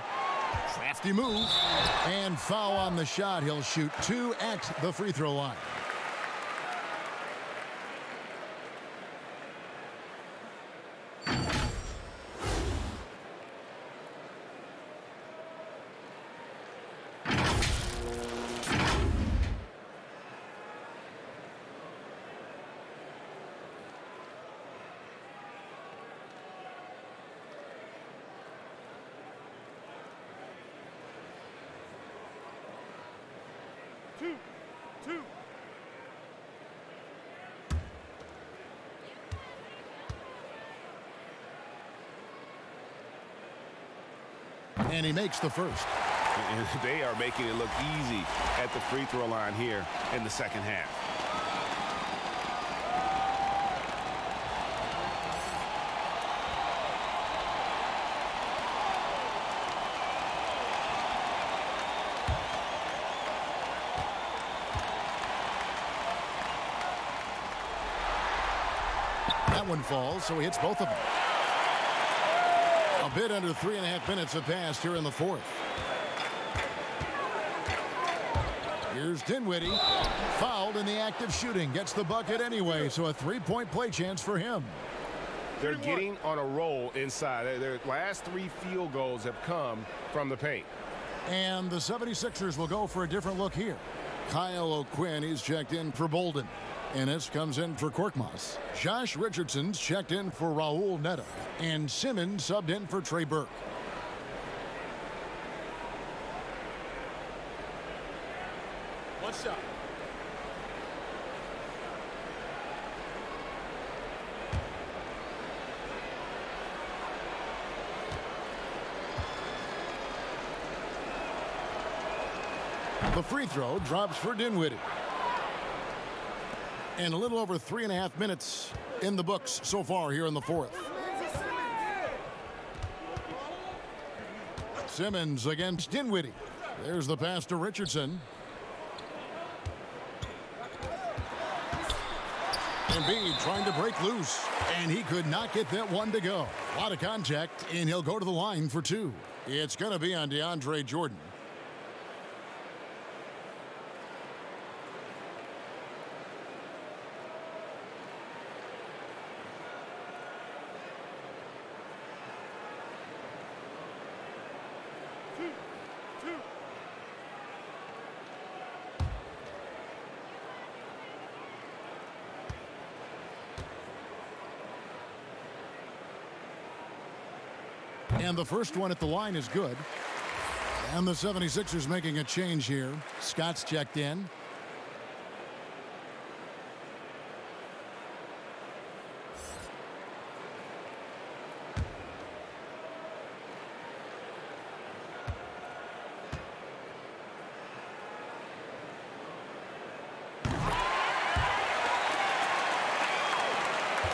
Crafty move. And foul on the shot. He'll shoot 2 at the free throw line. Two. And he makes the first. And they are making it look easy at the free throw line here in the second half. That one falls, so he hits both of them. A bit under 3.5 minutes have passed here in the fourth. Here's Dinwiddie. Fouled in the act of shooting. Gets the bucket anyway, so a 3-point play chance for him. They're getting on a roll inside. Their last 3 field goals have come from the paint. And the 76ers will go for a different look here. Kyle O'Quinn, he's checked in for Bolden. Ennis comes in for Korkmaz. Josh Richardson's checked in for Raul Neto. And Simmons subbed in for Trey Burke. One shot. The free throw drops for Dinwiddie. And a little over 3.5 minutes in the books so far here in the fourth. Simmons against Dinwiddie. There's the pass to Richardson. Embiid trying to break loose, and he could not get that one to go. A lot of contact, and he'll go to the line for 2. It's going to be on DeAndre Jordan. And the first one at the line is good. And the 76ers making a change here. Scott's checked in.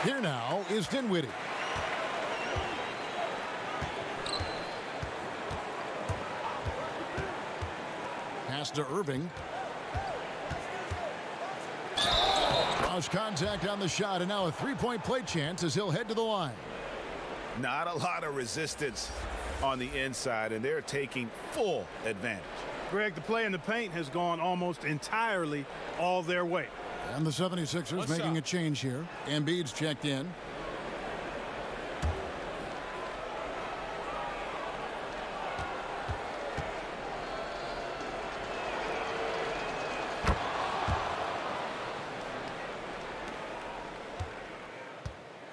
Here now is Dinwiddie. pass to Irving. Draws contact on the shot, and now a three-point play chance as he'll head to the line. Not a lot of resistance on the inside, and they're taking full advantage. Greg, the play in the paint has gone almost entirely all their way. And the 76ers making a change here. Embiid's checked in.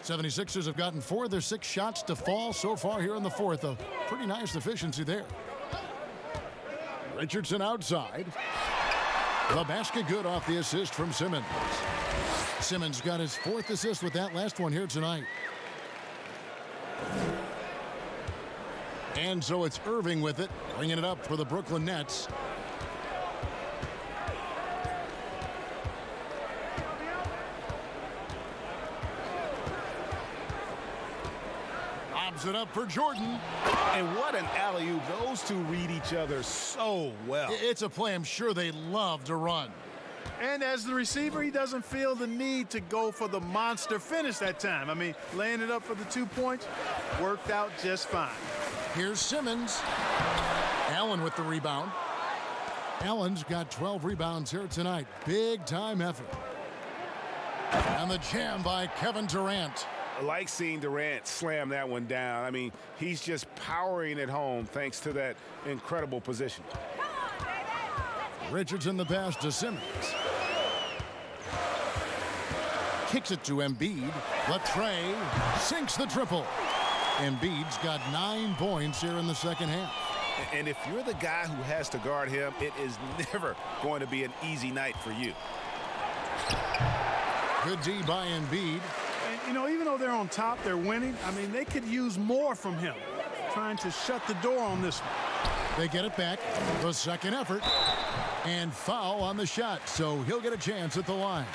'76ers have gotten 4 of their 6 shots to fall so far here in the fourth. A pretty nice efficiency there. Richardson outside. The basket good off the assist from Simmons. Simmons got his 4th assist with that last one here tonight. And so it's Irving with it, bringing it up for the Brooklyn Nets. It up for Jordan. And what an alley-oop. Those two read each other so well. It's a play I'm sure they love to run. And as the receiver, he doesn't feel the need to go for the monster finish that time. I mean, laying it up for the 2 points worked out just fine. Here's Simmons. Allen with the rebound. Allen's got 12 rebounds here tonight. Big time effort. And the jam by Kevin Durant. I like seeing Durant slam that one down. I mean, he's just powering it home thanks to that incredible position. Richardson the pass to Simmons. Kicks it to Embiid. Latrey sinks the triple. Embiid's got 9 points here in the second half. And if you're the guy who has to guard him, it is never going to be an easy night for you. Good D by Embiid. You know, even though they're on top, they're winning. I mean, they could use more from him, trying to shut the door on this one. They get it back. The second effort. And foul on the shot, so he'll get a chance at the line.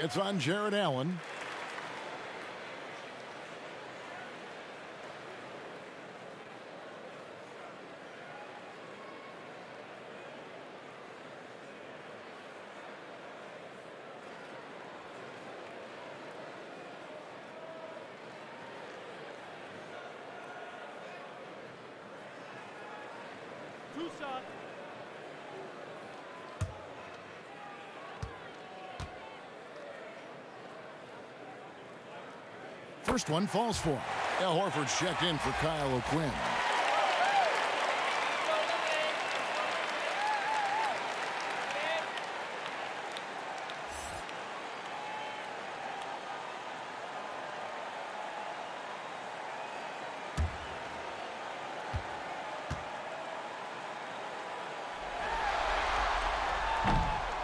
It's on Jared Allen. First one falls for him. Al Horford's checked in for Kyle O'Quinn.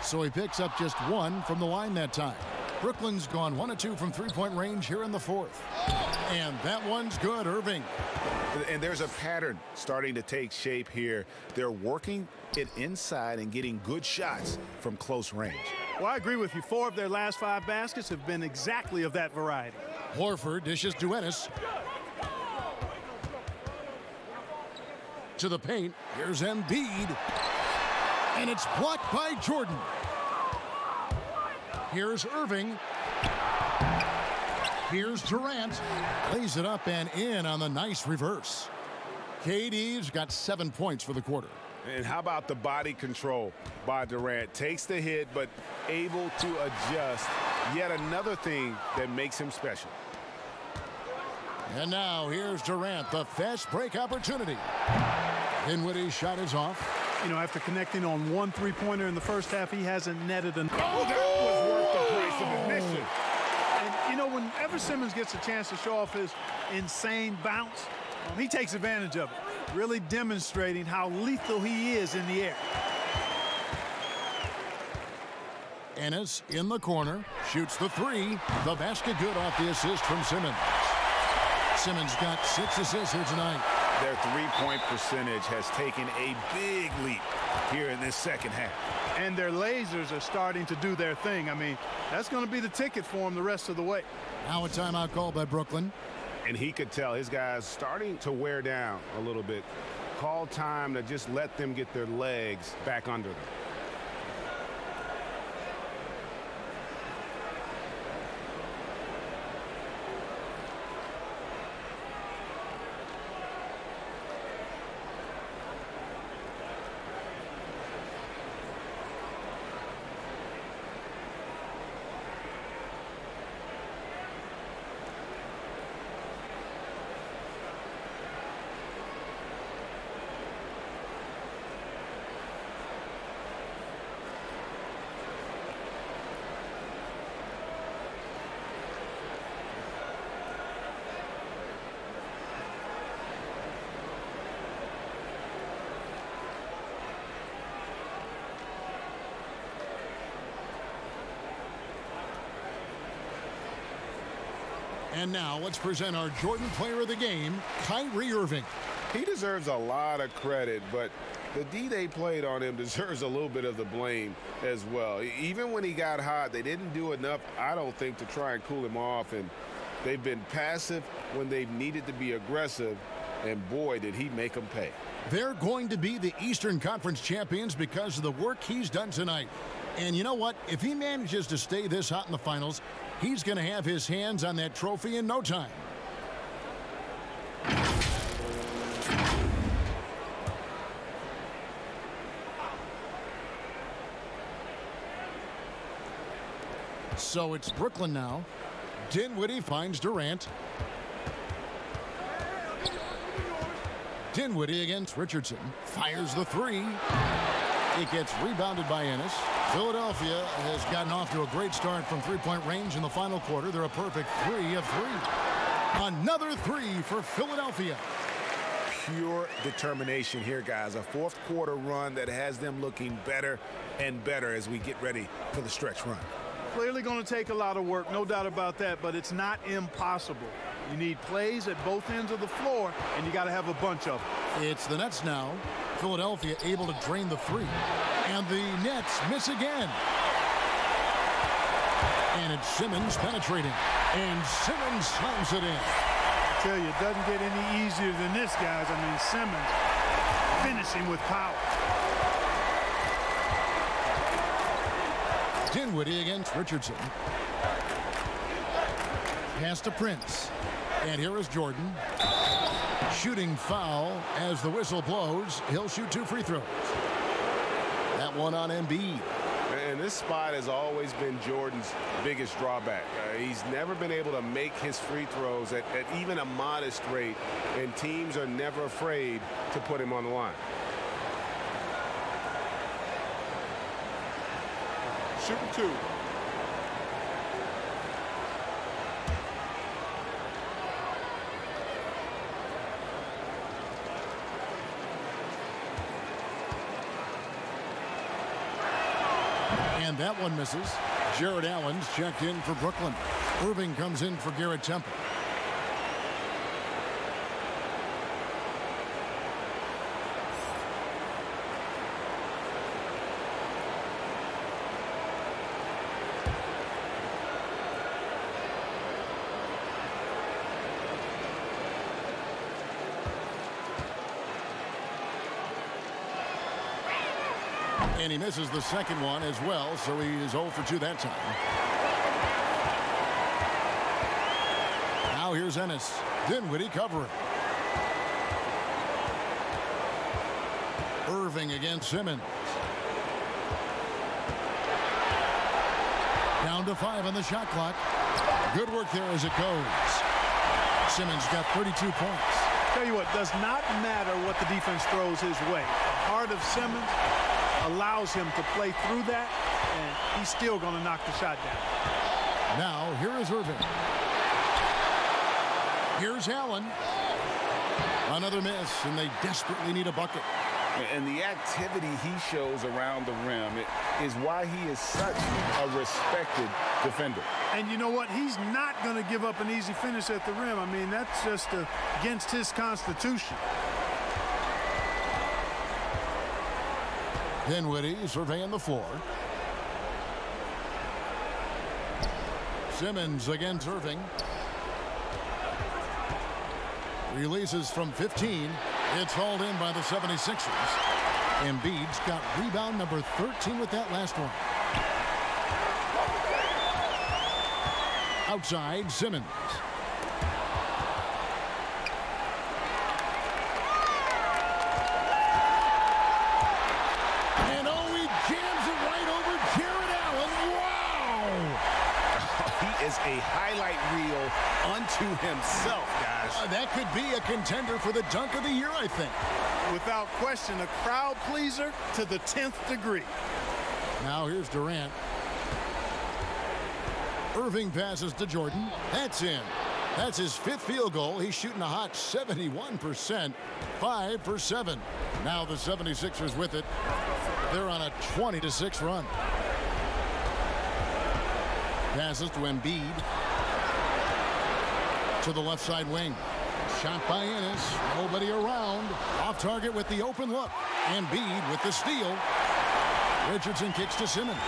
So he picks up just 1 from the line that time. Brooklyn's gone 1 of 2 from three-point range here in the fourth. And that one's good, Irving. And there's a pattern starting to take shape here. They're working it inside and getting good shots from close range. Well, I agree with you. 4 of their last 5 baskets have been exactly of that variety. Horford dishes to Ennis. To the paint. Here's Embiid. And it's blocked by Jordan. Here's Irving. Here's Durant. Lays it up and in on the nice reverse. KD's got 7 points for the quarter. And how about the body control by Durant? Takes the hit, but able to adjust. Yet another thing that makes him special. And now here's Durant, the fast break opportunity. Dinwiddie's shot is off. You know, after connecting on 1 3-pointer in the first half, he hasn't netted an. Oh, that was worth the price of admission. And, you know, whenever Simmons gets a chance to show off his insane bounce, he takes advantage of it, really demonstrating how lethal he is in the air. Ennis in the corner, shoots the 3. The basket good off the assist from Simmons. Simmons got 6 assists here tonight. Their 3-point percentage has taken a big leap here in this second half. And their lasers are starting to do their thing. I mean, that's going to be the ticket for them the rest of the way. Now a timeout called by Brooklyn. And he could tell his guys starting to wear down a little bit. Call time to just let them get their legs back under them. And now let's present our Jordan Player of the Game, Kyrie Irving. He deserves a lot of credit, but the D they played on him deserves a little bit of the blame as well. Even when he got hot, they didn't do enough, I don't think, to try and cool him off. And they've been passive when they've needed to be aggressive. And boy, did he make them pay. They're going to be the Eastern Conference champions because of the work he's done tonight. And you know what? If he manages to stay this hot in the finals, he's going to have his hands on that trophy in no time. So it's Brooklyn now. Dinwiddie finds Durant. Dinwiddie against Richardson. Fires the three. It gets rebounded by Ennis. Philadelphia has gotten off to a great start from three-point range in the final quarter. They're a perfect 3 of 3. Another three for Philadelphia. Pure determination here, guys. A fourth quarter run that has them looking better and better as we get ready for the stretch run. Clearly going to take a lot of work, no doubt about that, but it's not impossible. You need plays at both ends of the floor, and you got to have a bunch of them. It's the Nets now. Philadelphia able to drain the three. And the Nets miss again. And it's Simmons penetrating. And Simmons slams it in. I tell you, it doesn't get any easier than this, guys. I mean, Simmons finishing with power. Dinwiddie against Richardson. Pass to Prince. And here is Jordan. Shooting foul as the whistle blows. He'll shoot 2 free throws. That one on Embiid. And this spot has always been Jordan's biggest drawback. He's never been able to make his free throws at even a modest rate, and teams are never afraid to put him on the line. Shooting 2. And that one misses. Jared Allen's checked in for Brooklyn. Irving comes in for Garrett Temple. And he misses the second one as well, so he is 0 for 2 that time. Now here's Ennis. Dinwiddie covering. Irving against Simmons. Down to 5 on the shot clock. Good work there as it goes. Simmons got 32 points. Tell you what, does not matter what the defense throws his way. The heart of Simmons allows him to play through that, and he's still going to knock the shot down. Now, here is Irving. Here's Allen. Another miss, and they desperately need a bucket. And the activity he shows around the rim is why he is such a respected defender. And you know what? He's not going to give up an easy finish at the rim. I mean, that's just against his constitution. Dinwiddie surveying the floor. Simmons against Irving. Releases from 15. It's hauled in by the 76ers. Embiid's got rebound number 13 with that last one. Outside, Simmons. And oh, he jams it right over Jared Allen. Wow! He is a highlight reel unto himself, guys. That could be a contender for the dunk of the year, I think. Without question, a crowd pleaser to the 10th degree. Now here's Durant. Irving passes to Jordan. That's in. That's his 5th field goal. He's shooting a hot 71%. 5 for 7. Now the 76ers with it. They're on a 20-6 run. Passes to Embiid. To the left side wing. Shot by Ennis. Nobody around. Off target with the open look. Embiid with the steal. Richardson kicks to Simmons.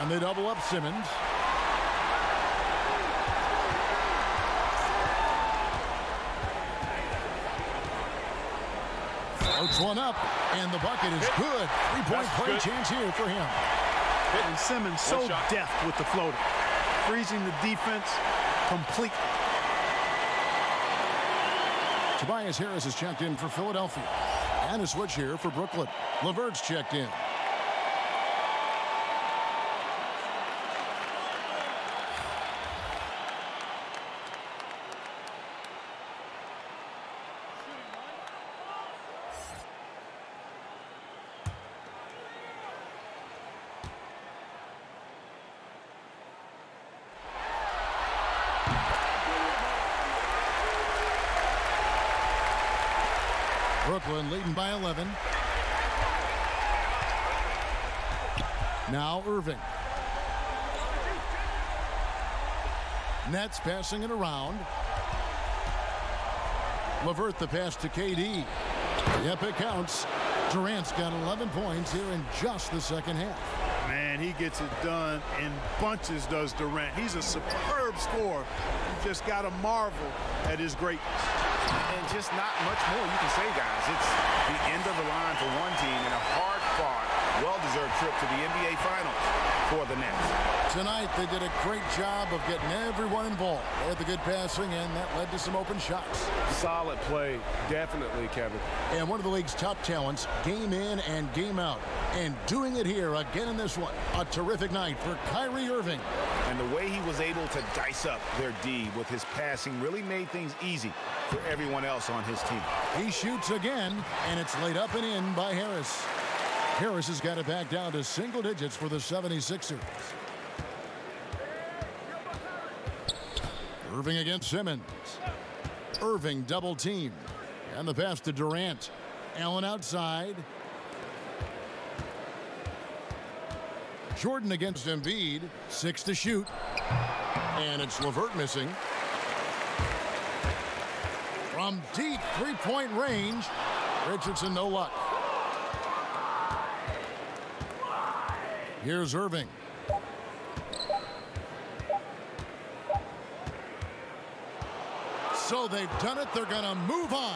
And they double up Simmons. Floats one up, and the bucket is good. Three-point play chance here for him. And Simmons so deft with the floater, freezing the defense completely. Tobias Harris is checked in for Philadelphia. And a switch here for Brooklyn. LeVert's checked in. Brooklyn leading by 11. Now Irving. Nets passing it around. LeVert the pass to KD. Yep, it counts. Durant's got 11 points here in just the second half. Man, he gets it done in bunches, does Durant. He's a superb scorer. You just got to marvel at his greatness. And just not much more you can say, guys. It's the end of the line for one team and a hard-fought, well-deserved trip to the NBA Finals for the Nets. Tonight, they did a great job of getting everyone involved. They had the good passing, and that led to some open shots. Solid play, definitely, Kevin. And one of the league's top talents, game in and game out. And doing it here again in this one. A terrific night for Kyrie Irving. And the way he was able to dice up their D with his passing really made things easy for everyone else on his team. He shoots again, and it's laid up and in by Harris. Harris has got it back down to single digits for the 76ers. Irving against Simmons. Irving double team. And the pass to Durant. Allen outside. Jordan against Embiid. 6 to shoot. And it's LeVert missing. From deep three-point range, Richardson no luck. Here's Irving. So they've done it. They're going to move on.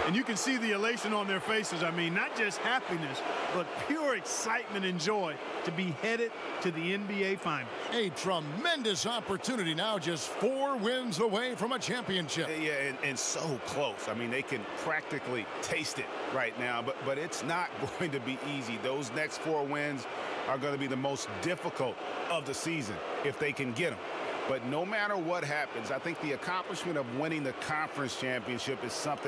And you can see the elation on their faces. I mean, not just happiness, but pure excitement and joy to be headed to the NBA Finals. A tremendous opportunity now, just 4 wins away from a championship. Yeah, and so close. I mean, they can practically taste it right now, but it's not going to be easy. Those next 4 wins are going to be the most difficult of the season if they can get them. But no matter what happens, I think the accomplishment of winning the conference championship is something.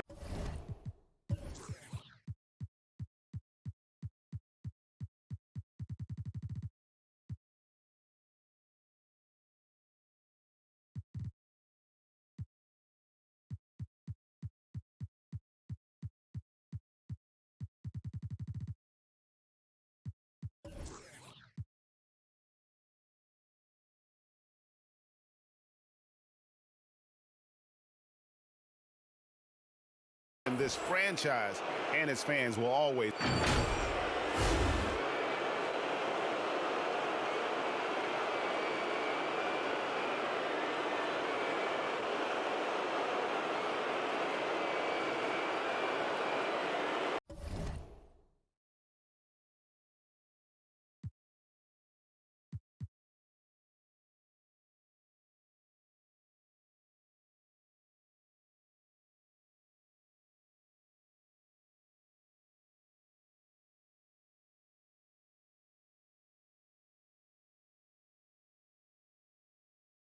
This franchise and its fans will always.